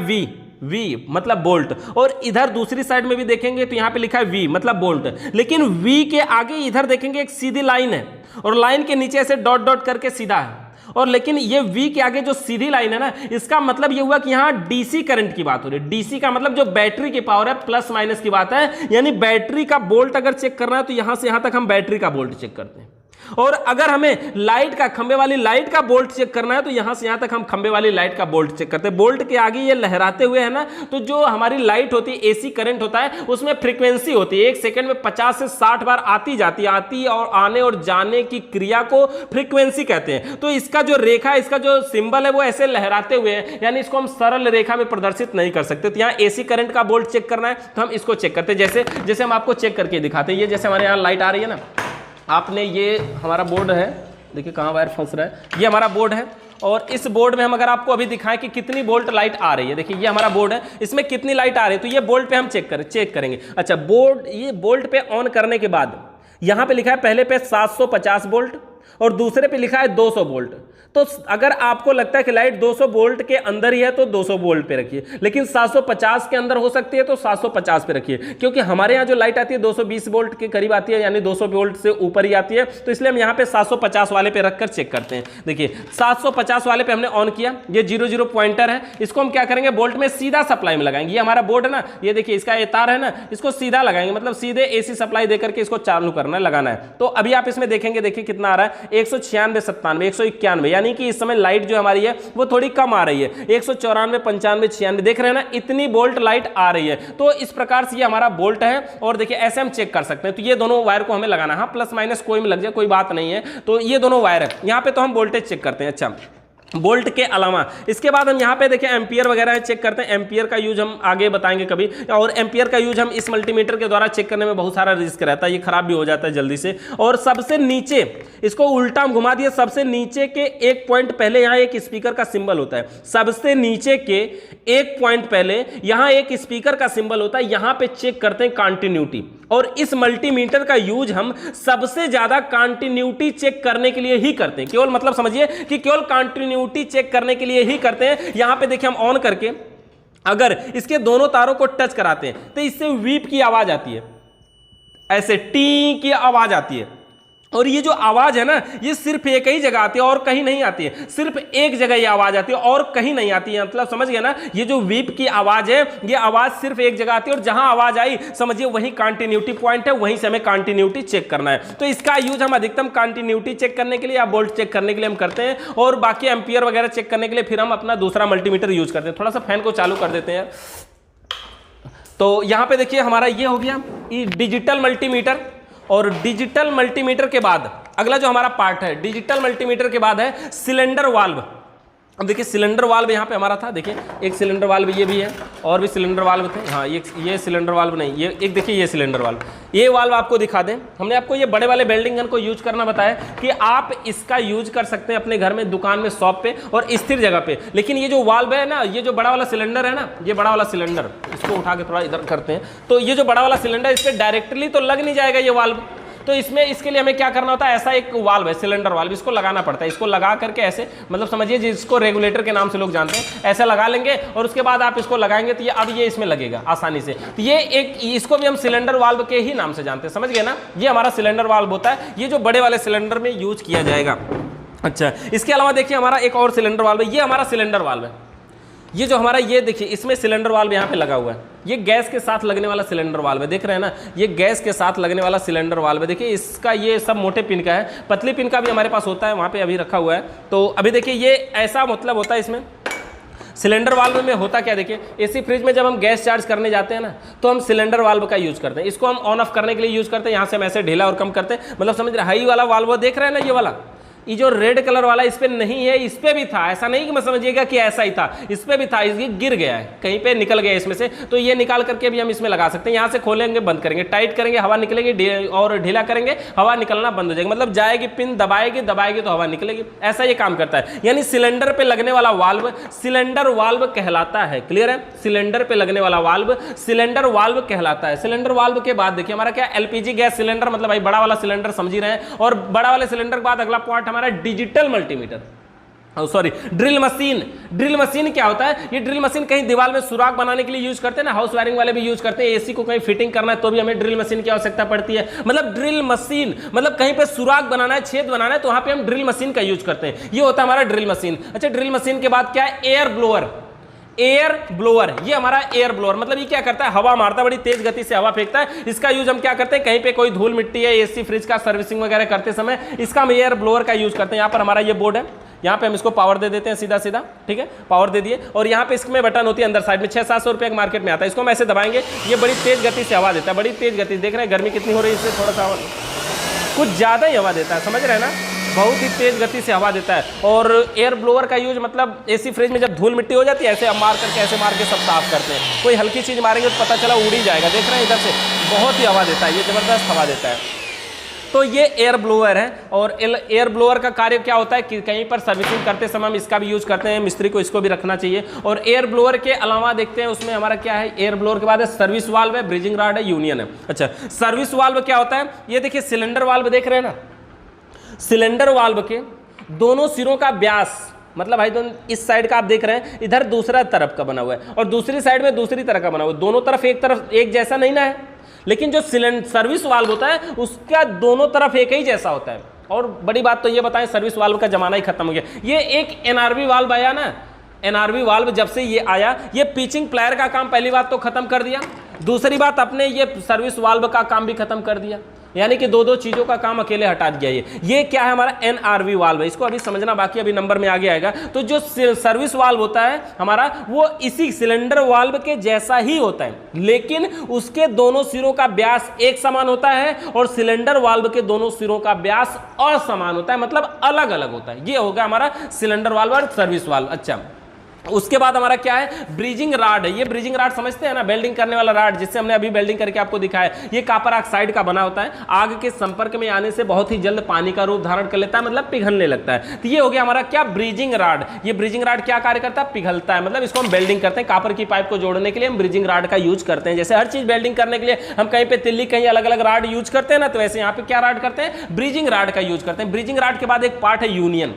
वी मतलब बोल्ट, और इधर दूसरी साइड में भी देखेंगे तो यहां पे लिखा है वी मतलब बोल्ट। लेकिन वी के आगे इधर देखेंगे एक सीधी लाइन है और लाइन के नीचे ऐसे डॉट डॉट करके सीधा है। और लेकिन ये V के आगे जो सीधी लाइन है ना, इसका मतलब ये हुआ कि यहाँ डीसी करंट की बात हो रही है। डीसी का मतलब जो बैटरी की पावर है, प्लस माइनस की बात है। यानी बैटरी का वोल्ट अगर चेक करना है तो यहां से यहां तक हम बैटरी का वोल्ट चेक करते हैं। और अगर हमें लाइट का, खंबे वाली लाइट का बोल्ट चेक करना है तो यहां से यहां तक हम खंबे वाली लाइट का बोल्ट चेक करते हैं। बोल्ट के आगे ये लहराते हुए है ना, तो जो हमारी लाइट होती है, एसी करंट होता है, उसमें फ्रीक्वेंसी होती है। 1 सेकंड में 50 से 60 बार आती जाती, आती और आने और जाने की क्रिया को फ्रीक्वेंसी कहते हैं। तो इसका जो रेखा, इसका जो सिंबल है वो ऐसे लहराते हुए है, यानी इसको हम सरल रेखा में प्रदर्शित नहीं कर सकते। तो यहाँ एसी करंट का बोल्ट चेक करना है तो हम इसको चेक करते हैं। जैसे हम आपको चेक करके दिखाते हैं। ये जैसे हमारे यहाँ लाइट आ रही है ना, आपने, ये हमारा बोर्ड है, देखिए कहाँ वायर फंस रहा है, ये हमारा बोर्ड है। और इस बोर्ड में हम अगर आपको अभी दिखाएं कि कितनी वोल्ट लाइट आ रही है, देखिए ये हमारा बोर्ड है, इसमें कितनी लाइट आ रही है, तो ये बोल्ट पे हम चेक करेंगे। अच्छा, ये बोल्ट पे ऑन करने के बाद यहाँ पे लिखा है पहले पे 750 वोल्ट और दूसरे पे लिखा है 200 वोल्ट। तो अगर आपको लगता है कि लाइट 200 वोल्ट के अंदर ही है तो 200 वोल्ट पे रखिए, लेकिन 750 के अंदर हो सकती है तो 750 पे रखिए। क्योंकि हमारे यहाँ जो लाइट आती है 220 वोल्ट के करीब आती है, यानी 200 वोल्ट से ऊपर ही आती है। तो इसलिए हम यहाँ पे 750 वाले पे रखकर चेक करते हैं। देखिए 750 वाले पे हमने ऑन किया, ये 00 पॉइंटर है, इसको हम क्या करेंगे, बोल्ट में सीधा सप्लाई में लगाएंगे। ये हमारा बोर्ड है ना, ये देखिए इसका ये तार है ना, इसको सीधा लगाएंगे, मतलब सीधे एसी सप्लाई देकर के इसको चालू करना है, लगाना है। तो अभी आप इसमें देखेंगे, देखिए कितना आ रहा है, 196, 97, 191, यानी कि इस समय लाइट जो हमारी है वो थोड़ी कम आ रही है। 194, 95, 96, देख रहे हैं ना, इतनी वोल्ट लाइट आ रही है। तो इस प्रकार से ये हमारा वोल्ट है। और देखिए ऐसे हम चेक कर सकते हैं। तो ये दोनों वायर को हमें लगाना है, हाँ प्लस माइनस कोई में लग जाए कोई बात नहीं है। तो ये दोनों वायर है, यहाँ पे तो हम वोल्टेज चेक करते हैं। अच्छा, वोल्ट के अलावा इसके बाद हम यहाँ पे देखिए एम्पियर वगैरह चेक करते हैं। एम्पियर का यूज हम आगे बताएंगे कभी, और एम्पियर का यूज हम इस मल्टीमीटर के द्वारा चेक करने में बहुत सारा रिस्क रहता है, ये खराब भी हो जाता है जल्दी से। और सबसे नीचे, इसको उल्टा हम घुमा दिए, सबसे नीचे के 1 पॉइंट पहले यहाँ एक स्पीकर का सिंबल होता है। सबसे नीचे के 1 पॉइंट पहले यहाँ एक स्पीकर का सिंबल होता है, यहाँ पे चेक करते हैं कंटिन्यूटी। और इस मल्टीमीटर का यूज हम सबसे ज्यादा कंटिन्यूटी चेक करने के लिए ही करते हैं। केवल मतलब समझिए कि केवल कंटिन्यूटी चेक करने के लिए ही करते हैं। यहां पे देखिए हम ऑन करके अगर इसके दोनों तारों को टच कराते हैं तो इससे वीप की आवाज आती है, ऐसे टी की आवाज आती है। और ये जो आवाज है ना, ये सिर्फ एक ही जगह आती है और कहीं नहीं आती है। सिर्फ एक जगह ये आवाज आती है और कहीं नहीं आती है। मतलब समझ गया ना, ये जो वीप की आवाज है, ये आवाज सिर्फ एक जगह आती है और जहां आवाज आई समझिए वही कंटिन्यूटी पॉइंट है, वहीं से हमें कंटिन्यूटी चेक करना है। तो इसका यूज हम अधिकतम कंटिन्यूटी चेक करने के लिए या वोल्ट चेक करने के लिए हम करते हैं। और बाकी एम्पियर वगैरह चेक करने के लिए फिर हम अपना दूसरा मल्टीमीटर यूज करते हैं। थोड़ा सा फैन को चालू कर देते हैं। तो यहां पे देखिए हमारा ये हो गया डिजिटल मल्टीमीटर। और डिजिटल मल्टीमीटर के बाद अगला जो हमारा पार्ट है, डिजिटल मल्टीमीटर के बाद है सिलेंडर वाल्व। अब देखिए सिलेंडर वाल्व यहाँ पे हमारा था, देखिए एक सिलेंडर वाल्व ये भी है और भी सिलेंडर वाल्व थे। हाँ ये सिलेंडर वाल्व नहीं, ये एक देखिए ये सिलेंडर वाल्व, ये वाल्व आपको दिखा दें। हमने आपको ये बड़े वाले वेल्डिंग गन को यूज करना बताया कि आप इसका यूज कर सकते हैं अपने घर में, दुकान में, शॉप पे और स्थिर जगह पे। लेकिन ये जो वाल्व है ना, ये जो बड़ा वाला सिलेंडर है ना, ये बड़ा वाला सिलेंडर, इसको उठा के थोड़ा इधर करते हैं, तो ये जो बड़ा वाला सिलेंडर इस पर डायरेक्टली तो लग नहीं जाएगा ये वाल्व। तो इसमें इसके लिए हमें क्या करना होता है, ऐसा एक वाल्व है सिलेंडर वाल्व, इसको लगाना पड़ता है। इसको लगा करके ऐसे, मतलब समझिए जिसको रेगुलेटर के नाम से लोग जानते हैं, ऐसा लगा लेंगे और उसके बाद आप इसको लगाएंगे तो ये अब ये इसमें लगेगा आसानी से। तो ये एक, इसको भी हम सिलेंडर वाल्व के ही नाम से जानते हैं, समझ गए ना। ये हमारा सिलेंडर वाल्व होता है, ये जो बड़े वाले सिलेंडर में यूज किया जाएगा। अच्छा, इसके अलावा देखिए हमारा एक और सिलेंडर वाल्व है, ये हमारा सिलेंडर वाल्व है। ये जो हमारा, ये देखिए इसमें सिलेंडर वाल्व यहाँ पे लगा हुआ है, ये गैस के साथ लगने वाला सिलेंडर वाल्व है, देख रहे हैं ना, ये गैस के साथ लगने वाला सिलेंडर वाल्व है। देखिए इसका ये सब मोटे पिन का है, पतली पिन का भी हमारे पास होता है, वहाँ पे अभी रखा हुआ है। तो अभी देखिए ये ऐसा मतलब होता है इसमें सिलेंडर वाल्व में होता क्या, देखिए एसी फ्रिज में जब हम गैस चार्ज करने जाते हैं ना, तो हम सिलेंडर वाल्व का यूज करते हैं। इसको हम ऑन ऑफ करने के लिए यूज करते हैं, यहाँ से हम ऐसे ढीला और कम करते हैं, मतलब समझ रहे, हाई वाला वाल्व देख रहे हैं ना, ये वाला, ये जो रेड कलर वाला इस पे नहीं है, इस पे भी था, ऐसा नहीं कि मैं समझिएगा कि ऐसा ही था, इस पे भी था, ये गिर गया है, कहीं पे निकल गया इसमें से, तो ये निकाल करके भी हम इसमें लगा सकते हैं। यहाँ से खोलेंगे, बंद करेंगे, टाइट करेंगे, हवा निकलेगी, और ढीला करेंगे, हवा निकलना बंद हो जाएगी, मतलब जाएगी पिन, दबाएगी तो हवा निकलेगी, ऐसा ये काम करता है। यानी सिलेंडर पे लगने वाला वाल्व सिलेंडर वाल्व कहलाता है। क्लियर है, सिलेंडर पे लगने वाला वाल्व सिलेंडर वाल्व कहलाता है। सिलेंडर वाल्व के बाद देखिए हमारा क्या, एलपीजी गैस सिलेंडर, मतलब भाई बड़ा वाला सिलेंडर समझ ही रहे हैं, और बड़ा वाले सिलेंडर के बाद अगला पॉइंट हमारा digital multimeter, sorry drill machine. Drill machine क्या होता है, ये ड्रिल मशीन कहीं दीवार में सुराख बनाने के लिए यूज करते हैं ना, हाउस वायरिंग वाले भी यूज करते हैं, एसी को कहीं फिटिंग करना है तो भी हमें ड्रिल मशीन की आवश्यकता पड़ती है। मतलब ड्रिल मशीन मतलब कहीं पे सुराख बनाना है, छेद बनाना है, तो वहां पे हम ड्रिल मशीन का यूज करते हैं, ये होता है हमारा ड्रिल मशीन। अच्छा, ड्रिल मशीन के बाद क्या है, एयर ब्लोअर। एयर ब्लोअर, ये हमारा एयर ब्लोअर, मतलब ये क्या करता है, हवा मारता है, बड़ी तेज गति से हवा फेंकता है। इसका यूज हम क्या करते हैं, कहीं पे कोई धूल मिट्टी है, एसी फ्रिज का सर्विसिंग वगैरह करते समय इसका हम एयर ब्लोअर का यूज करते हैं। यहाँ पर हमारा ये बोर्ड है, यहाँ पे हम इसको पावर दे देते हैं सीधा सीधा, ठीक है, पावर दे दिए, और यहाँ पे इसमें बटन होती है अंदर साइड में, 600-700 रुपये मार्केट में आता है। इसको हम ऐसे दबाएंगे, ये बड़ी तेज गति से हवा देता है, बड़ी तेज गति, देख रहे हैं गर्मी कितनी हो रही है, इससे थोड़ा सा कुछ ज़्यादा ही हवा देता है, समझ रहे हैं ना, बहुत ही तेज गति से हवा देता है। और एयर ब्लोअर का यूज मतलब एसी फ्रिज में जब धूल मिट्टी हो जाती है, ऐसे हम मार करके ऐसे मार के सब साफ करते हैं। कोई हल्की चीज़ मारेंगे तो पता चला उड़ ही जाएगा, देख रहे हैं इधर से बहुत ही हवा देता है, ये ज़बरदस्त हवा देता है। तो ये एयर ब्लोअर है, और एयर ब्लोअर का कार्य क्या होता है कि कहीं पर सर्विसिंग करते समय हम इसका भी यूज करते हैं, मिस्त्री को इसको भी रखना चाहिए। और एयर ब्लोअर के अलावा देखते हैं उसमें हमारा क्या है, एयर ब्लोअर के बाद है सर्विस वाल्व है, ब्रीजिंग रॉड है, यूनियन है। अच्छा, सर्विस वाल्व क्या होता है, ये देखिए सिलेंडर वाल्व देख रहे हैं ना, सिलेंडर वाल्व के दोनों सिरों का व्यास, मतलब भाई दोनों, इस साइड का आप देख रहे हैं, इधर दूसरा तरफ का बना हुआ है और दूसरी साइड में दूसरी तरह का बना हुआ है, दोनों तरफ एक जैसा नहीं ना है, लेकिन जो सर्विस वाल्व होता है उसका दोनों तरफ एक ही जैसा होता है। और बड़ी बात तो ये बताएं, सर्विस वाल्व का जमाना ही खत्म हो गया। ये एक एनआरवी वाल्व आया ना, एनआरवी वाल्व जब से ये आया, ये पिचिंग प्लेयर का काम पहली बात तो खत्म कर दिया, दूसरी बात अपने ये सर्विस वाल्व का काम भी खत्म कर दिया, यानी कि दो चीजों का काम अकेले हटा दिया। ये क्या है, हमारा एनआरवी वाल्व है, इसको अभी समझना बाकी, अभी नंबर में आगे आएगा। तो जो सर्विस वाल्व होता है हमारा, वो इसी सिलेंडर वाल्व के जैसा ही होता है, लेकिन उसके दोनों सिरों का व्यास एक समान होता है और सिलेंडर वाल्व के दोनों सिरों का व्यास असमान होता है, मतलब अलग अलग होता है। ये होगा हमारा सिलेंडर वाल्व और सर्विस वाल्व। अच्छा, उसके बाद हमारा क्या है, ब्रीजिंग राड है। ये ब्रीजिंग राड समझते हैं ना, वेल्डिंग करने वाला राड, जिससे हमने अभी वेल्डिंग करके आपको दिखाया। ये कॉपर ऑक्साइड का बना होता है, आग के संपर्क में आने से बहुत ही जल्द पानी का रूप धारण कर लेता है, मतलब पिघलने लगता है। तो ये हो गया हमारा क्या, ब्रीजिंग राड। ये ब्रीजिंग राड क्या कार्य करता है, पिघलता है, मतलब इसको हम वेल्डिंग करते हैं, कॉपर की पाइप को जोड़ने के लिए हम ब्रीजिंग राड का यूज करते हैं। जैसे हर चीज वेल्डिंग करने के लिए हम कहीं पे तिल्ली, कहीं अलग अलग राड यूज करते हैं ना, तो वैसे यहाँ पे क्या राड करते हैं, ब्रीजिंग राड का यूज करते हैं। ब्रीजिंग राड के बाद एक पार्ट है यूनियन।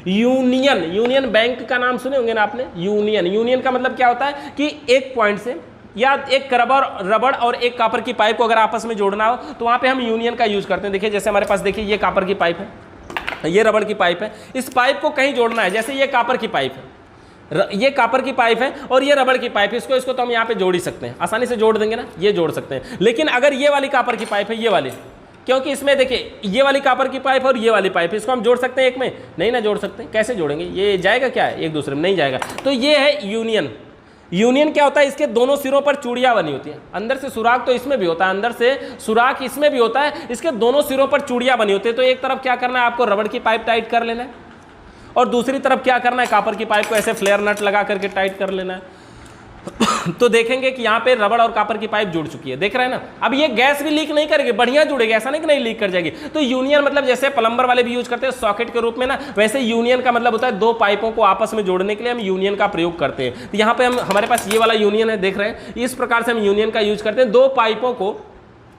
यूनियन बैंक का नाम सुने होंगे ना आपने, यूनियन का मतलब क्या होता है कि एक पॉइंट से या एक रबड़ और एक कॉपर की पाइप को अगर आपस में जोड़ना हो तो वहां पे हम यूनियन का यूज करते हैं। देखिए जैसे हमारे पास, देखिए ये कॉपर की पाइप है, ये रबड़ की पाइप है, इस पाइप को कहीं जोड़ना है, जैसे ये कॉपर की पाइप है, ये कॉपर की पाइप है और ये रबड़ की पाइप है, इसको तो हम यहाँ पे जोड़ ही सकते हैं, आसानी से जोड़ देंगे ना, ये जोड़ सकते हैं। लेकिन अगर ये वाली कॉपर की पाइप है, ये वाली, क्योंकि इसमें देखिए ये वाली कॉपर की पाइप और ये वाली पाइप, इसको हम जोड़ सकते हैं एक में, नहीं ना जोड़ सकते, कैसे जोड़ेंगे, ये जाएगा क्या है, एक दूसरे में नहीं जाएगा। तो ये है यूनियन। यूनियन क्या होता है, इसके दोनों सिरों पर चूड़ियां बनी होती हैं, अंदर से सुराख तो इसमें भी होता है, अंदर से सुराख इसमें भी होता है, इसके दोनों सिरों पर चूड़ियां बनी होती है। तो एक तरफ क्या करना है आपको, रबड़ की पाइप टाइट कर लेना है, और दूसरी तरफ क्या करना है, कॉपर की पाइप को ऐसे फ्लेयर नट लगा करके टाइट कर लेना है। तो देखेंगे कि यहाँ पे रबड़ और कॉपर की पाइप जुड़ चुकी है, देख रहे हैं ना। अब ये गैस भी लीक नहीं करेगी, बढ़िया जुड़ेगी, ऐसा नहीं कि नहीं लीक कर जाएगी। तो यूनियन मतलब जैसे प्लम्बर वाले भी यूज करते हैं सॉकेट के रूप में ना, वैसे यूनियन का मतलब होता है दो पाइपों को आपस में जोड़ने के लिए हम यूनियन का प्रयोग करते हैं। तो यहाँ पे हमारे पास ये वाला यूनियन है, देख रहे हैं, इस प्रकार से हम यूनियन का यूज करते हैं। दो पाइपों को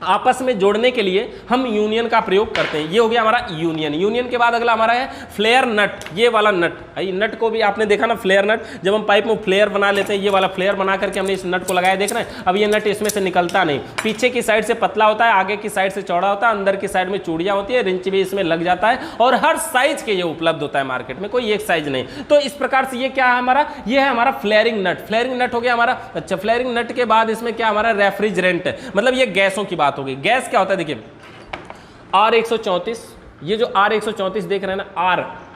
आपस में जोड़ने के लिए हम यूनियन का प्रयोग करते हैं। ये हो गया हमारा यूनियन। यूनियन के बाद अगला हमारा है फ्लेयर नट। ये वाला नट, नट को भी आपने देखा ना, फ्लेयर नट, जब हम पाइप में फ्लेयर बना लेते हैं, ये वाला फ्लेयर बना करके हमने इस नट को लगाया, देख रहे हैं। अब ये नट इसमें से निकलता नहीं, पीछे की साइड से पतला होता है, आगे की साइड से चौड़ा होता है, अंदर की साइड में चूड़ियां होती है, रिंच भी इसमें लग जाता है और हर साइज के ये उपलब्ध होता है मार्केट में, कोई एक साइज नहीं। तो इस प्रकार से ये क्या है हमारा, ये है हमारा फ्लेयरिंग नट। फ्लेयरिंग नट हो गया हमारा। अच्छा, फ्लेयरिंग नट के बाद इसमें क्या हमारा रेफ्रिजरेंट, मतलब ये गैसों की बात होगी। गैस क्या होता है, देखिए R134, ये जो R134 देख रहे हैं ना,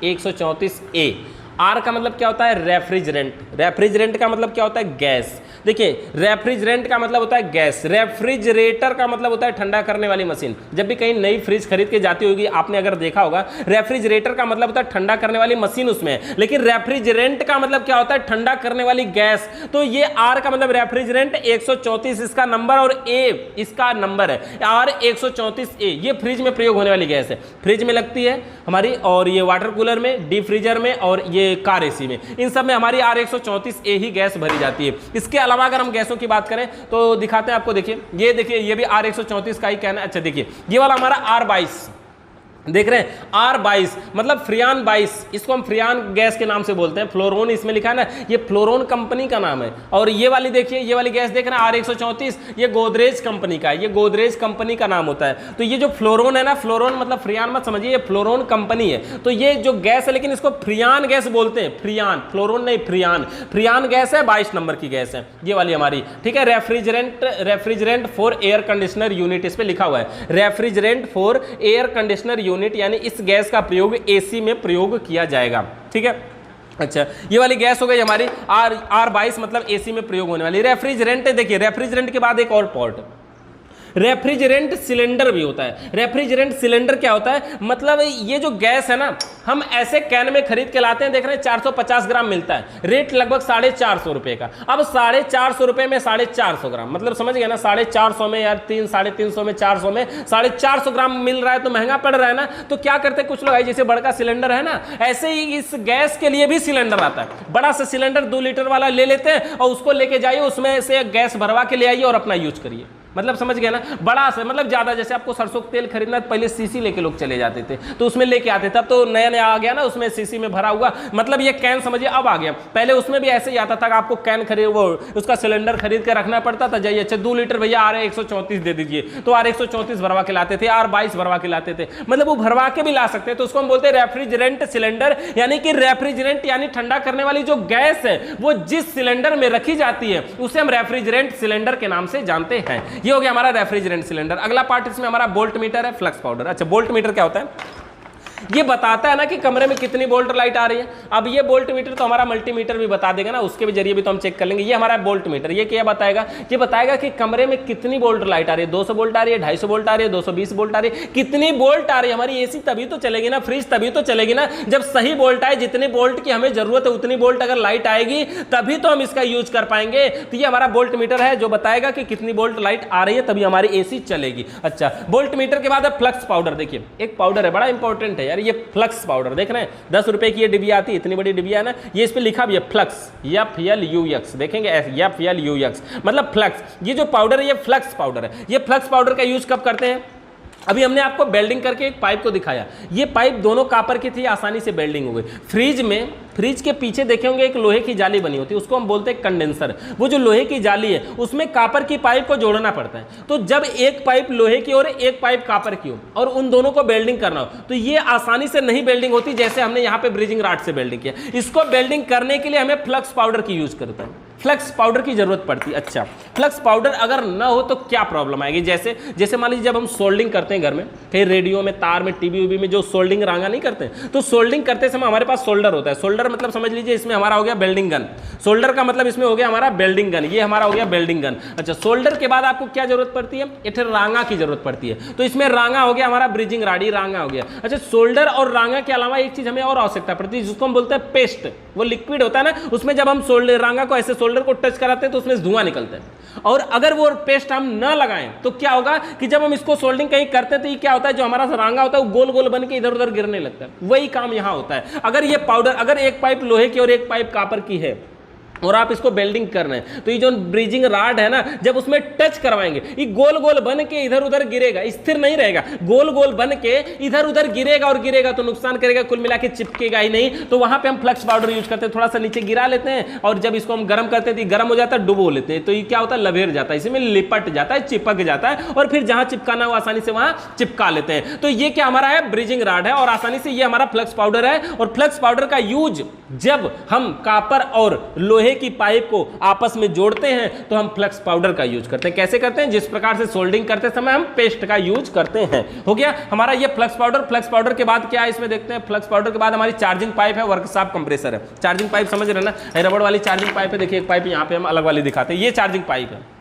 R134A, आर का मतलब क्या होता है, रेफ्रिजरेंट। रेफ्रिजरेंट का मतलब क्या होता है, गैस। देखिए, रेफ्रिजरेंट का मतलब होता है गैस, रेफ्रिजरेटर का मतलब होता है ठंडा करने वाली मशीन। जब भी कहीं नई फ्रिज खरीद के जाती होगी, आपने अगर देखा होगा, रेफ्रिजरेटर का मतलब होता है ठंडा करने वाली मशीन उसमें है, लेकिन रेफ्रिजरेंट का मतलब क्या होता है, ठंडा करने वाली गैस। तो ये आर का मतलब रेफ्रिजरेंट, 134 इसका नंबर और ए इसका नंबर है, R134A। ये फ्रिज में प्रयोग होने वाली गैस है, फ्रिज में लगती है हमारी, और ये वाटर कूलर में, डीप फ्रीजर में, और ये कार एसी में, इन सब में हमारी R134A ही गैस भरी जाती है। इसके अलावा अगर हम गैसों की बात करें तो दिखाते हैं आपको, देखिए ये देखिए, ये भी R134 का ही कहना है। अच्छा देखिए, ये वाला हमारा R22 देख रहे हैं, R22 मतलब फ्रियान 22, इसको हम फ्रियान गैस के नाम से बोलते हैं। फ्लोरोन इसमें लिखा है ना, ये फ्लोरोन कंपनी का नाम है। और ये वाली देखिए, ये वाली गैस देख रहे हैं R134, ये गोदरेज कंपनी का है, ये गोदरेज कंपनी का नाम होता है। तो ये जो फ्लोरोन है ना, फ्लोरोन मतलब फ्रियान मत समझिए, ये फ्लोरोन कंपनी है। तो ये जो गैस है, लेकिन इसको फ्रियान गैस बोलते हैं, फ्रियान, फ्लोरोन नहीं, फ्रियान। फ्रियान गैस है, 22 नंबर की गैस है ये वाली हमारी, ठीक है। Refrigerant for air conditioner unit इस पे लिखा हुआ है, refrigerant for air conditioner unit, यानी इस गैस का प्रयोग एसी में प्रयोग किया जाएगा, ठीक है। अच्छा, ये वाली गैस हो गई हमारी R22 मतलब एसी में प्रयोग होने वाली। रेफ्रिजरेंट, देखिए रेफ्रिजरेंट के बाद एक और पॉट, रेफ्रिजरेंट सिलेंडर भी होता है। रेफ्रिजरेंट सिलेंडर क्या होता है, मतलब ये जो गैस है ना, हम ऐसे कैन में खरीद के लाते हैं, देख रहे हैं 450 ग्राम मिलता है, रेट लगभग 450 रुपए का। अब 450 रुपए में 450 ग्राम, मतलब समझ गए ना, 450 में यार 350 में 400 में 450 ग्राम मिल रहा है, तो महंगा पड़ रहा है ना। तो क्या करते हैं कुछ लोग, जैसे बड़का सिलेंडर है ना, ऐसे ही इस गैस के लिए भी सिलेंडर आता है, बड़ा सा सिलेंडर 2 लीटर वाला ले लेते हैं और उसको लेके जाइए, उसमें से गैस भरवा के ले आइए और अपना यूज करिए। मतलब समझ गया ना, बड़ा से मतलब ज्यादा, जैसे आपको सरसों का तेल खरीदना, पहले सीसी लेके लोग चले जाते थे, तो उसमें लेके आते थे। अब तो नया नया आ गया ना, उसमें सीसी में भरा हुआ, मतलब ये कैन समझिए अब आ गया। पहले उसमें भी ऐसे ही आता था कि आपको कैन खरीद, वो उसका सिलेंडर खरीद के रखना पड़ता था, जाइए अच्छा 2 लीटर भैया R134 दे दीजिए, तो R134 भरवा के लाते थे, R22 भरवा के लाते थे, मतलब वो भरवा के भी ला सकते हैं। तो उसको हम बोलते हैं रेफ्रिजरेंट सिलेंडर, यानी कि रेफ्रिजरेंट यानी ठंडा करने वाली जो गैस है, वो जिस सिलेंडर में रखी जाती है उसे हम रेफ्रिजरेंट सिलेंडर के नाम से जानते हैं। ये हो गया हमारा रेफ्रिजरेंट सिलेंडर। अगला पार्ट इसमें हमारा बोल्ट मीटर है, फ्लक्स पाउडर। अच्छा, बोल्ट मीटर क्या होता है, ये बताता है ना कि कमरे में कितनी वोल्ट लाइट आ रही है। अब ये वोल्ट मीटर तो हमारा मल्टीमीटर भी बता देगा ना, उसके भी जरिए भी तो हम चेक कर लेंगे। ये हमारा वोल्ट मीटर, ये क्या बताएगा, ये बताएगा कि कमरे में कितनी वोल्ट लाइट आ रही है, 200 वोल्ट आ रही है, 250 वोल्ट आ रही है, 220 वोल्ट आ रही है, कितनी वोल्ट आ रही है। हमारी एसी तभी तो चलेगी ना, फ्रिज तभी तो चलेगी ना, जब सही वोल्ट आए, जितनी वोल्ट की हमें जरूरत है उतनी वोल्ट अगर लाइट आएगी तभी तो हम इसका यूज कर पाएंगे। तो ये हमारा वोल्ट मीटर है, जो बताएगा कि कितनी वोल्ट लाइट आ रही है, तभी हमारी एसी चलेगी। अच्छा, वोल्ट मीटर के बाद है फ्लक्स पाउडर। देखिए एक पाउडर है, बड़ा इंपॉर्टेंट है यार, ये फ्लक्स पाउडर देख रहे हैं, 10 रुपए की ये डिबिया आती है, इतनी बड़ी डिबिया है ना, ये इस पे लिखा भी है फ्लक्स, FLUX, देखेंगे FLUX मतलब फ्लक्स। ये जो पाउडर है ये फ्लक्स पाउडर है। ये फ्लक्स पाउडर का यूज कब करते हैं, अभी हमने आपको वेल्डिंग करके एक पाइप को दिखाया, ये पाइप दोनों कॉपर की थी, आसानी से वेल्डिंग हो गई। फ्रिज के पीछे देखे होंगे एक लोहे की जाली बनी होती है, उसको हम बोलते हैं कंडेंसर। वो जो लोहे की जाली है उसमें कॉपर की पाइप को जोड़ना पड़ता है। तो जब एक पाइप लोहे की ओर, एक पाइप कॉपर की ओर, और उन दोनों को वेल्डिंग करना हो, तो ये आसानी से नहीं वेल्डिंग होती, जैसे हमने यहाँ पे ब्रिजिंग रॉड से वेल्डिंग किया। इसको वेल्डिंग करने के लिए हमें फ्लक्स पाउडर की यूज करता है। फ्लक्स पाउडर की जरूरत पड़ती है। अच्छा, फ्लक्स पाउडर अगर ना हो तो क्या प्रॉब्लम आएगी? जैसे जैसे मान लीजिए जब हम सोल्डिंग करते हैं घर में, कहीं रेडियो में, तार में, टीवी वीवी में जो सोल्डिंग रांगा नहीं करते हैं, तो सोल्डिंग करते समय हमारे पास सोल्डर होता है। सोल्डर मतलब समझ लीजिए इसमें हमारा हो गया वेल्डिंग गन। सोल्डर का मतलब इसमें हो गया हमारा वेल्डिंग गन, ये हमारा हो गया वेल्डिंग गन। अच्छा, सोल्डर के बाद आपको क्या जरूरत पड़ती है? एक रांगा की जरूरत पड़ती है। तो इसमें रांगा हो गया हमारा ब्रिजिंग राड, ये रांगा हो गया। अच्छा, सोल्डर और रांगा के अलावा एक चीज हमें और आवश्यकता पड़ती है जिसको हम बोलते हैं पेस्ट। वो लिक्विड होता है ना, उसमें जब हम सोल्डर रांगा को ऐसे सोल्डर को टच कराते हैं तो उसमें धुआं निकलता है। और अगर वो पेस्ट हम ना लगाएं तो क्या होगा कि जब हम इसको सोल्डिंग कहीं करते हैं तो ये क्या होता है, जो हमारा रांगा होता है वो गोल गोल बन के इधर उधर गिरने लगता है। वही काम यहां होता है। अगर ये पाउडर, अगर एक पाइप लोहे की और एक पाइप कॉपर की है और आप इसको बेल्डिंग कर रहे हैं, तो ये जो ब्रिजिंग राड है ना, जब उसमें टच करवाएंगे ये गोल गोल बन के इधर उधर गिरेगा, स्थिर नहीं रहेगा, गोल गोल बन के इधर उधर गिरेगा और गिरेगा तो नुकसान करेगा, कुल मिला के चिपकेगा ही नहीं। तो वहां पे हम फ्लक्स पाउडर यूज करते हैं, थोड़ा सा नीचे गिरा लेते हैं और जब इसको हम गर्म करते हैं तो गर्म हो जाता है, डुबो लेते हैं, तो ये क्या होता है, लभेर जाता है, इसमें लिपट जाता है, चिपक जाता है और फिर जहां चिपकाना हो आसानी से वहां चिपका लेते हैं। तो ये क्या हमारा है, ब्रिजिंग राड है और आसानी से ये हमारा फ्लक्स पाउडर है। और फ्लक्स पाउडर का यूज जब हम कॉपर और लोहे की पाइप को आपस में जोड़ते हैं तो हम फ्लक्स पाउडर का यूज करते हैं। कैसे करते हैं? जिस प्रकार से सोल्डिंग करते समय हम पेस्ट का यूज करते हैं। हो गया हमारा ये फ्लक्स पाउडर। फ्लक्स पाउडर के बाद क्या है इसमें देखते हैं। फ्लक्स पाउडर के बाद हमारी चार्जिंग पाइप है, वर्कशॉप कंप्रेसर है। चार्जिंग पाइप समझ रहे ना, रबड़ वाली चार्जिंग पाइप है। देखिए एक पाइप यहाँ पे हम अलग वाली दिखाते हैं, ये चार्जिंग पाइप है,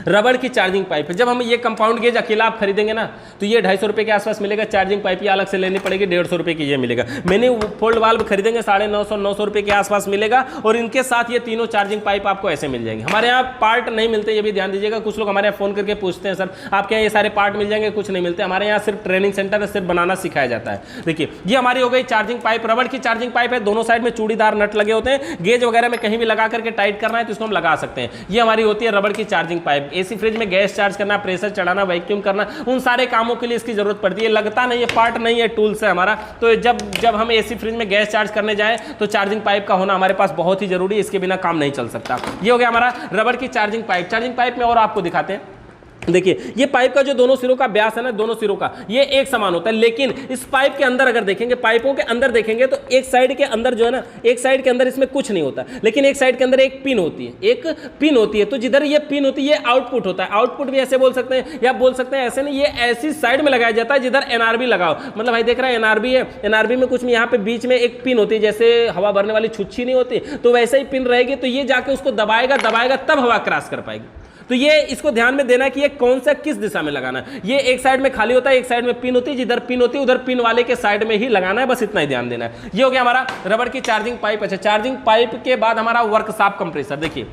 रबड़ की चार्जिंग पाइप है। जब हम ये कंपाउंड गेज अकेला आप खरीदेंगे ना तो ये 250 रुपये के आसपास मिलेगा। चार्जिंग पाइप ये अलग से लेनी पड़ेगी, 150 रुपये की ये मिलेगा। मैंने फोल्ड वाल्व खरीदेंगे 950-900 रुपये के आसपास मिलेगा। और इनके साथ ये तीनों चार्जिंग पाइप आपको ऐसे मिल जाएंगे। हमारे यहाँ पार्ट नहीं मिलते, ये भी ध्यान दीजिएगा। कुछ लोग हमारे यहाँ फोन करके पूछते हैं सर आपके यहाँ ये सारे पार्ट मिल जाएंगे, कुछ नहीं मिलते। हमारे यहाँ सिर्फ ट्रेनिंग सेंटर है, सिर्फ बनाना सिखाया जाता है। देखिए ये हमारी हो गई चार्जिंग पाइप, रबड़ की चार्जिंग पाइप है, दोनों साइड में चूड़ीदार नट लगे होते हैं। गेज वगैरह में कहीं भी लगा करके टाइट करना है तो इसको हम लगा सकते हैं। ये हमारी होती है रबड़ की चार्जिंग पाइप। एसी फ्रिज में गैस चार्ज करना, प्रेशर चढ़ाना, वैक्यूम करना, उन सारे कामों के लिए इसकी जरूरत पड़ती है। लगता नहीं है, पार्ट नहीं है, टूल्स है हमारा। तो जब हम एसी फ्रिज में गैस चार्ज करने जाएं तो चार्जिंग पाइप का होना हमारे पास बहुत ही जरूरी है, इसके बिना काम नहीं चल सकता। ये हो गया हमारा रबड़ की चार्जिंग पाइप। चार्जिंग पाइप में और आपको दिखाते हैं, देखिए ये पाइप का जो दोनों सिरों का व्यास है ना, दोनों सिरों का ये एक समान होता है। लेकिन इस पाइप के अंदर अगर देखेंगे, पाइपों के अंदर देखेंगे तो एक साइड के अंदर जो है ना, एक साइड के अंदर इसमें कुछ नहीं होता, लेकिन एक साइड के अंदर एक पिन होती है, एक पिन होती है। तो जिधर ये पिन होती है ये आउटपुट होता है। आउटपुट भी ऐसे बोल सकते हैं या बोल सकते हैं ऐसे नहीं, ये ऐसी साइड में लगाया जाता है जिधर एनआरबी लगाओ। मतलब भाई देख रहा है एनआरबी है, एनआरबी में कुछ यहाँ पे बीच में एक पिन होती है, जैसे हवा भरने वाली छुच्छी नहीं होती, तो वैसे ही पिन रहेगी। तो ये जाके उसको दबाएगा तब हवा क्रॉस कर पाएगी। तो ये इसको ध्यान में देना कि ये कौन सा किस दिशा में लगाना है। ये एक साइड में खाली होता है, एक साइड में पिन होती है, जिधर पिन होती है उधर पिन वाले के साइड में ही लगाना है, बस इतना ही ध्यान देना है। ये हो गया हमारा रबड़ की चार्जिंग पाइप। अच्छा, चार्जिंग पाइप के बाद हमारा वर्कशॉप कंप्रेसर। देखिए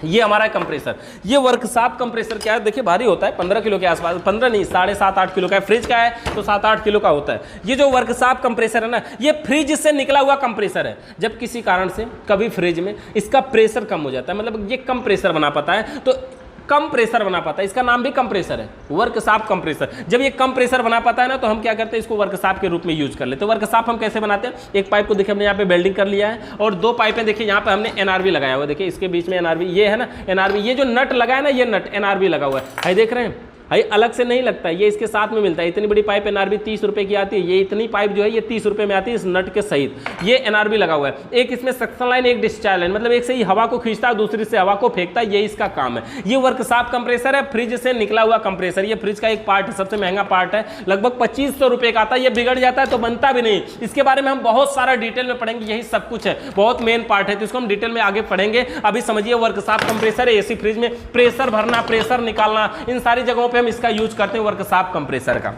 ये हमारा कंप्रेसर, ये वर्कशॉप कंप्रेसर क्या है, देखिए भारी होता है, 15 किलो के आसपास, 15 नहीं 7.5-8 किलो का है। फ्रिज का है तो 7-8 किलो का होता है। ये जो वर्कशॉप कंप्रेसर है ना, ये फ्रिज से निकला हुआ कंप्रेसर है। जब किसी कारण से कभी फ्रिज में इसका प्रेशर कम हो जाता है, मतलब ये कम प्रेशर बना पाता है, तो कम प्रेशर बना पाता है, इसका नाम भी कंप्रेसर है, वर्कशॉप कंप्रेसर। जब ये कम प्रेशर बना पाता है ना, तो हम क्या करते हैं, इसको वर्कशॉप के रूप में यूज कर लेते हैं। वर्कशॉप हम कैसे बनाते हैं, एक पाइप को देखिए हमने यहाँ पे वेल्डिंग कर लिया है और दो पाइपें देखिए यहाँ पे हमने एनआरबी लगाया हुआ है। देखिए इसके बीच में एनआरबी, ये है ना एनआरबी, ये जो नट लगा है ना, ये नट एनआरबी लगा हुआ है। भाई देख रहे हैं, भाई अलग से नहीं लगता है, ये इसके साथ में मिलता है। इतनी बड़ी पाइप एनआरबी 30 रुपए की आती है, ये इतनी पाइप जो है ये 30 रुपए में आती है इस नट के सहित। ये एनआरबी लगा हुआ है। एक इसमें सक्शन लाइन, एक डिस्चार्ज लाइन, मतलब एक से ही हवा को खींचता है, दूसरी से हवा को फेंकता है, ये इसका काम है। ये वर्कशॉप कंप्रेसर है, फ्रिज से निकला हुआ कंप्रेसर। ये फ्रिज का एक पार्ट है, सबसे महंगा पार्ट है, लगभग 2500 रुपए का आता है। ये बिगड़ जाता है तो बनता भी नहीं। इसके बारे में हम बहुत सारा डिटेल में पढ़ेंगे, यही सब कुछ है, बहुत मेन पार्ट है, तो इसको हम डिटेल में आगे पढ़ेंगे। अभी समझिए वर्कशॉप कंप्रेसर है, एसी फ्रिज में प्रेशर भरना, प्रेशर निकालना, इन सारी जगहों पर हम इसका यूज करते हैं वर्कशॉप कंप्रेसर का।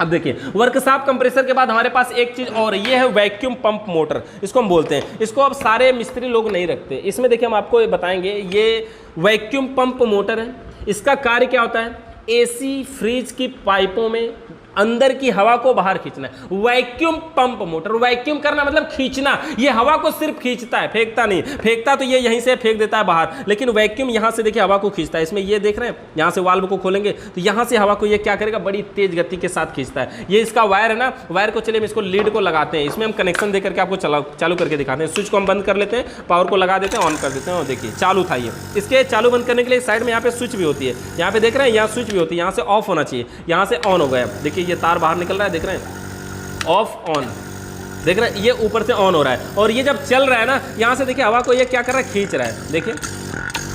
अब देखिए वर्कशॉप कंप्रेसर के बाद हमारे पास एक चीज और, ये है वैक्यूम पंप मोटर, इसको हम बोलते हैं। इसको अब सारे मिस्त्री लोग नहीं रखते। इसमें देखिए हम आपको बताएंगे, ये वैक्यूम पंप मोटर है। इसका कार्य क्या होता है, एसी फ्रिज की पाइपों में अंदर की हवा को बाहर खींचना है। वैक्यूम पंप मोटर, वैक्यूम करना मतलब खींचना। ये हवा को सिर्फ खींचता है, फेंकता नहीं। फेंकता तो ये यहीं से फेंक देता है बाहर, लेकिन वैक्यूम यहां से देखिए हवा को खींचता है। इसमें ये देख रहे हैं, यहां से वाल्व को खोलेंगे तो यहां से हवा को ये क्या करेगा, बड़ी तेज गति के साथ खींचता है। ये इसका वायर है ना, वायर को चलिए हम इसको लीड को लगाते हैं। इसमें हम कनेक्शन देकर के आपको चालू करके दिखाते हैं। स्विच को हम बंद कर लेते हैं, पावर को लगा देते हैं, ऑन कर देते हैं और देखिए चालू था ये। इसके चालू बंद करने के लिए साइड में यहाँ पे स्विच भी होती है, यहाँ पे देख रहे हैं, यहाँ स्विच भी होती है। यहाँ से ऑफ होना चाहिए, यहाँ से ऑन हो गया। देखिए ये तार बाहर निकल रहा है, देख रहे हैं, ऑफ ऑन, देख रहे हैं, ये ऊपर से ऑन हो रहा है। और ये जब चल रहा है ना, यहां से देखिए हवा को ये क्या कर रहा है, खींच रहा है। देखिए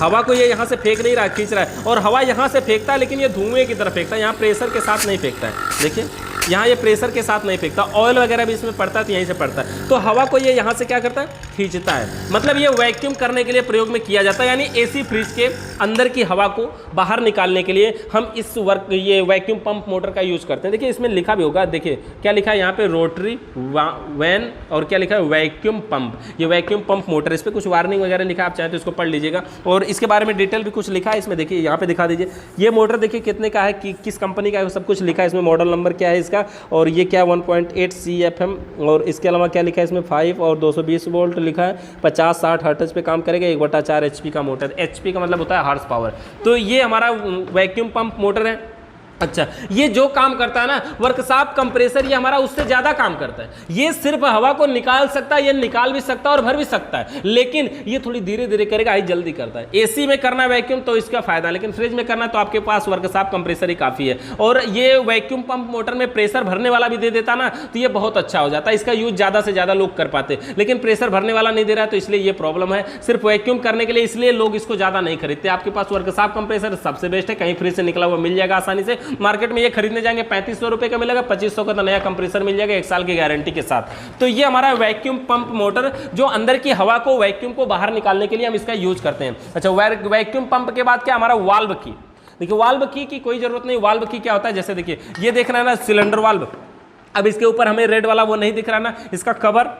हवा को ये यहाँ से फेंक नहीं रहा, खींच रहा है, और हवा यहाँ से फेंकता है लेकिन ये धुएं की तरफ फेंकता है, यहाँ प्रेशर के साथ नहीं फेंकता है। देखिए यहाँ ये प्रेशर के साथ नहीं फेंकता, ऑयल वगैरह भी इसमें पड़ता है तो यहीं से पड़ता है, तो हवा को ये यहाँ से क्या करता है, खींचता है। मतलब ये वैक्यूम करने के लिए प्रयोग में किया जाता है, यानी एसी फ्रिज के अंदर की हवा को बाहर निकालने के लिए हम इस ये वैक्यूम पंप मोटर का यूज करते हैं। देखिए इसमें लिखा भी होगा, देखिए क्या लिखा है यहाँ पे, रोटरी वैन, और क्या लिखा है, वैक्यूम पंप। ये वैक्यूम पंप मोटर, इस पर कुछ वार्निंग वगैरह लिखा है, आप चाहें तो इसको पढ़ लीजिएगा, और इसके बारे में डिटेल भी कुछ लिखा है इसमें। देखिए यहाँ पे दिखा दीजिए, ये मोटर देखिए कितने का है, किस कंपनी का है, सब कुछ लिखा है इसमें, मॉडल नंबर क्या है इसका, और ये क्या 1.8 CFM, और इसके अलावा क्या लिखा है इसमें 5 और 220 वोल्ट लिखा है, 50-60 हर्ट्ज पे काम करेगा, 1/4 HP का मोटर। HP का मतलब होता है हॉर्स पावर। तो ये हमारा वैक्यूम पंप मोटर है। अच्छा, ये जो काम करता है ना वर्कशॉप कंप्रेसर, ये हमारा उससे ज़्यादा काम करता है। ये सिर्फ हवा को निकाल सकता है, ये निकाल भी सकता है और भर भी सकता है, लेकिन ये थोड़ी धीरे धीरे करेगा, ये जल्दी करता है। एसी में करना वैक्यूम तो इसका फायदा, लेकिन फ्रिज में करना तो आपके पास वर्कशॉप कंप्रेसर ही काफ़ी है। और ये वैक्यूम पंप मोटर में प्रेशर भरने वाला भी दे देता ना, तो ये बहुत अच्छा हो जाता है। इसका यूज ज़्यादा से ज़्यादा लोग कर पाते, लेकिन प्रेशर भरने वाला नहीं दे रहा है, तो इसलिए ये प्रॉब्लम है। सिर्फ वैक्यूम करने के लिए इसलिए लोग इसको ज़्यादा नहीं खरीदते। आपके पास वर्कशॉप कंप्रेसर सबसे बेस्ट है, कहीं फ्रिज से निकला हुआ मिल जाएगा आसानी से। मार्केट में ये खरीदने जाएंगे 3500 रुपए का मिलेगा, 2500 का तो नया कंप्रेसर मिल जाएगा 1 साल की गारंटी के साथ। तो ये हमारा वैक्यूम पंप मोटर, जो अंदर की हवा को, वैक्यूम को बाहर निकालने के लिए हम इसका यूज करते हैं। अच्छा, वैक्यूम पंप के बाद क्या, हमारा वाल्व की। देखिए वाल्व की कोई जरूरत नहीं। वाल्व की क्या होता है, जैसे देखिए ये देख रहा है ना सिलेंडर वाल्व, अब इसके ऊपर हमें रेड वाला वो नहीं दिख रहा ना, इसका कवर,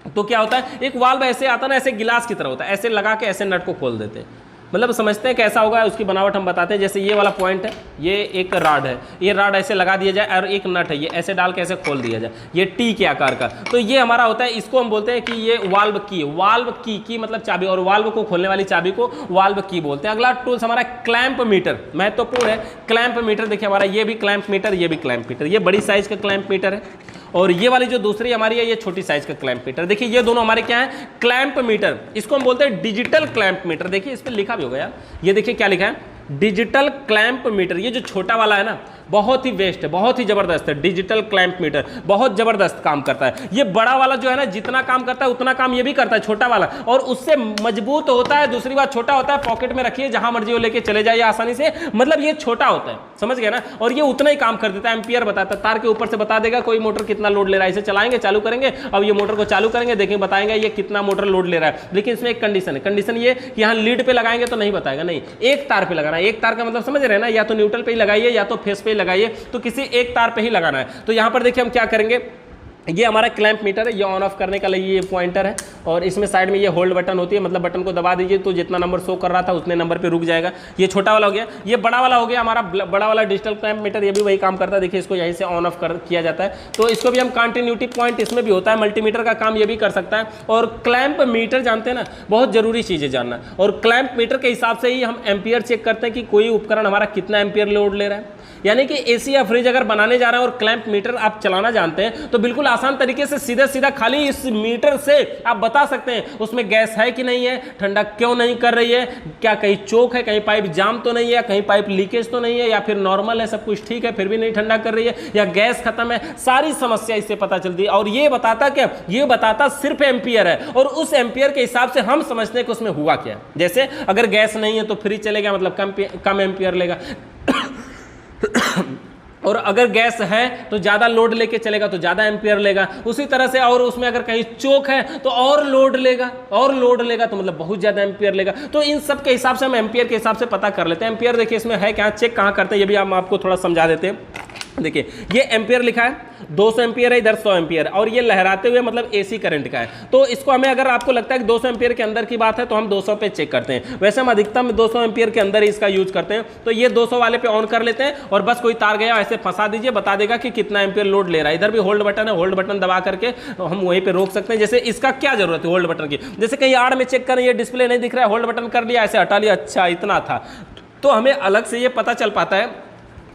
तो क्या होता है, एक वाल्व ऐसे आता है ना, ऐसे गिलास की तरह होता है, ऐसे लगा के ऐसे नट को खोल देते हैं। मतलब समझते हैं कैसा होगा, उसकी बनावट हम बताते हैं। जैसे ये वाला पॉइंट है, ये एक राड है, ये राड ऐसे लगा दिया जाए, और एक नट है, ये ऐसे डाल के ऐसे खोल दिया जाए, ये टी के आकार का। तो ये हमारा होता है, इसको हम बोलते हैं कि ये वाल्व की। वाल्व की मतलब चाबी, और वाल्व को खोलने वाली चाबी को वाल्व की बोलते हैं। अगला टूल्स हमारा क्लैंप मीटर, महत्वपूर्ण है क्लैंप मीटर। देखिए हमारा ये भी क्लैंप मीटर, ये भी क्लैंप मीटर, ये बड़ी साइज का क्लैंप मीटर है, और ये वाली जो दूसरी हमारी है ये छोटी साइज का क्लैंप मीटर। देखिए ये दोनों हमारे क्या है, क्लैंप मीटर। इसको हम बोलते हैं डिजिटल क्लैंप मीटर। देखिए इस पर लिखा भी होगा यार, ये देखिए क्या लिखा है, डिजिटल क्लैंप मीटर। ये जो छोटा वाला है ना, बहुत ही बेस्ट है, बहुत ही जबरदस्त है। डिजिटल क्लैंप मीटर बहुत जबरदस्त काम करता है। ये बड़ा वाला जो है ना, जितना काम करता है उतना काम ये भी करता है, छोटा वाला, और उससे मजबूत होता है। दूसरी बात, छोटा होता है, पॉकेट में रखिए, जहां मर्जी वो लेके चले जाइए आसानी से। मतलब ये छोटा होता है, समझ गए ना, और ये उतना ही काम कर देता है। एम्पियर बताता है, तार के ऊपर से बता देगा कोई मोटर कितना लोड ले रहा है। इसे चलाएंगे, चालू करेंगे, अब ये मोटर को चालू करेंगे, देखेंगे, बताएंगे ये कितना मोटर लोड ले रहा है। लेकिन इसमें एक कंडीशन है, कंडीशन ये कि यहाँ लीड पे लगाएंगे तो नहीं बताएगा, नहीं, एक तार पे लगाना है। एक तार का मतलब समझ रहे हैं ना, या तो न्यूट्रल पे ही लगाइए या तो फेस पे ही लगाइए, तो किसी एक तार पे ही लगाना है। तो यहां पर देखिए हम क्या करेंगे, ये हमारा क्लैंप मीटर है, ये ऑन ऑफ करने का लिए ये पॉइंटर है, और इसमें साइड में ये होल्ड बटन होती है, मतलब बटन को दबा दीजिए तो जितना नंबर शो कर रहा था उतने नंबर पे रुक जाएगा। ये छोटा वाला हो गया, ये बड़ा वाला हो गया हमारा, बड़ा वाला डिजिटल क्लैंप मीटर, ये भी वही काम करता है। देखिए इसको यहीं से ऑन ऑफ किया जाता है, तो इसको भी हम कंटिन्यूटी पॉइंट इसमें भी होता है, मल्टीमीटर का काम ये भी कर सकता है। और क्लैंप मीटर जानते हैं ना, बहुत जरूरी चीज़ है जानना, और क्लैंप मीटर के हिसाब से ही हम एम्पियर चेक करते हैं कि कोई उपकरण हमारा कितना एम्पियर लोड ले रहा है। यानी कि एसी या फ्रिज अगर बनाने जा रहे हैं और क्लैंप मीटर आप चलाना जानते हैं, तो बिल्कुल आसान तरीके से सीधा सीधा खाली इस मीटर से आप बता सकते हैं उसमें गैस है कि नहीं है, ठंडा क्यों नहीं कर रही है, क्या कहीं चोक है, कहीं पाइप जाम तो नहीं है, कहीं पाइप लीकेज तो नहीं है, या फिर नॉर्मल है, सब कुछ ठीक है फिर भी नहीं ठंडा कर रही है, या गैस खत्म है। सारी समस्या इससे पता चलती है। और ये बताता क्या, ये बताता सिर्फ एम्पियर है, और उस एम्पियर के हिसाब से हम समझते हैं कि उसमें हुआ क्या। जैसे अगर गैस नहीं है तो फ्रिज चलेगा, मतलब कम एम्पियर लेगा और अगर गैस है तो ज़्यादा लोड लेके चलेगा तो ज़्यादा एम्पियर लेगा। उसी तरह से और उसमें अगर कहीं चोक है तो और लोड लेगा, तो मतलब बहुत ज़्यादा एम्पियर लेगा। तो इन सब के हिसाब से हम एम्पियर के हिसाब से पता कर लेते हैं। एम्पियर देखिए इसमें है क्या, चेक कहाँ करते हैं ये भी हम आपको थोड़ा समझा देते हैं। देखिए ये एम्पियर लिखा है, 200 एम्पियर है, इधर 100 एम्पियर, और ये लहराते हुए मतलब एसी करंट का है। तो इसको हमें अगर आपको लगता है कि 200 एम्पियर के अंदर की बात है तो हम 200 पे चेक करते हैं। वैसे हम अधिकतम 200 एम्पियर के अंदर ही इसका यूज करते हैं। तो ये 200 वाले पे ऑन कर लेते हैं, और बस कोई तार गया ऐसे फंसा दीजिए, बता देगा कि कितना एम्पियर लोड ले रहा है। इधर भी होल्ड बटन है, होल्ड बटन दबा करके हम वहीं पर रोक सकते हैं। जैसे इसका क्या जरूरत है होल्ड बटन की, जैसे कहीं आड़ में चेक करें, ये डिस्प्ले नहीं दिख रहा है, होल्ड बटन कर लिया, ऐसे हटा लिया, अच्छा इतना था, तो हमें अलग से ये पता चल पाता है।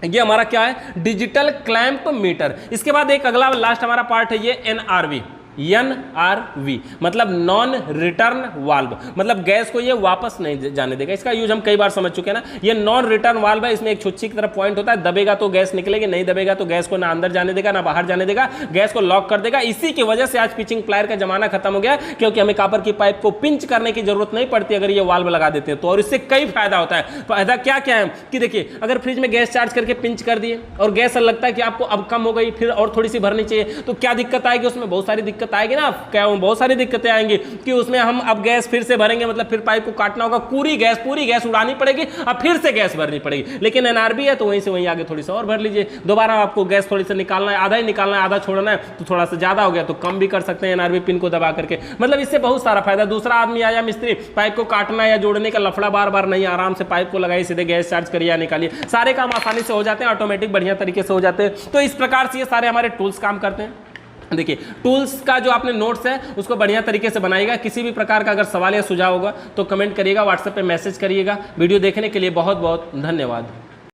ये हमारा क्या है, डिजिटल क्लैंप मीटर। इसके बाद एक अगला लास्ट हमारा पार्ट है ये एनआरवी। NRV मतलब नॉन रिटर्न वाल्व, मतलब गैस को ये वापस नहीं जाने देगा। इसका यूज हम कई बार समझ चुके हैं ना। ये नॉन रिटर्न वाल्व है, इसमें एक छुच्ची की तरफ पॉइंट होता है, दबेगा तो गैस निकलेगी, नहीं दबेगा तो गैस को ना अंदर जाने देगा ना बाहर जाने देगा, गैस को लॉक कर देगा। इसी की वजह से आज पिचिंग प्लायर का जमाना खत्म हो गया, क्योंकि हमें कॉपर की पाइप को पिंच करने की जरूरत नहीं पड़ती अगर ये वाल्व लगा देते हैं तो। और इससे कई फायदा होता है। फायदा क्या क्या है कि देखिए, अगर फ्रिज में गैस चार्ज करके पिंच कर दिए और गैस लगता है कि आपको अब कम हो गई, फिर और थोड़ी सी भरनी चाहिए, तो क्या दिक्कत आएगी उसमें? बहुत सारी दिक्कत आएगी ना, क्या बहुत सारी दिक्कतें आएंगी कि उसमें हम अब गैस फिर से भरेंगे, मतलब फिर पाइप को काटना होगा, पूरी गैस उड़ानी पड़ेगी, अब फिर से गैस भरनी पड़ेगी। लेकिन एनआरबी है तो वहीं से वहीं आगे थोड़ी सी और भर लीजिए, दोबारा आपको गैस थोड़ी सी निकालना है, आधा ही निकालना है, आधा छोड़ना है, तो थोड़ा सा ज्यादा हो गया तो कम भी कर सकते हैं एनआरबी पिन को दबा करके। मतलब इससे बहुत सारा फायदा। दूसरा आदमी आया मिस्त्री, पाइप को काटना या जोड़ने का लफड़ा बार बार नहीं, आराम से पाइप को लगाइए, सीधे गैस चार्ज करिए या निकालिए, सारे काम आसानी से हो जाते हैं, ऑटोमेटिक बढ़िया तरीके से हो जाते हैं। तो इस प्रकार से ये सारे हमारे टूल्स काम करते हैं। देखिए, टूल्स का जो आपने नोट्स है उसको बढ़िया तरीके से बनाइएगा। किसी भी प्रकार का अगर सवाल या सुझाव होगा तो कमेंट करिएगा, व्हाट्सएप पे मैसेज करिएगा। वीडियो देखने के लिए बहुत बहुत धन्यवाद।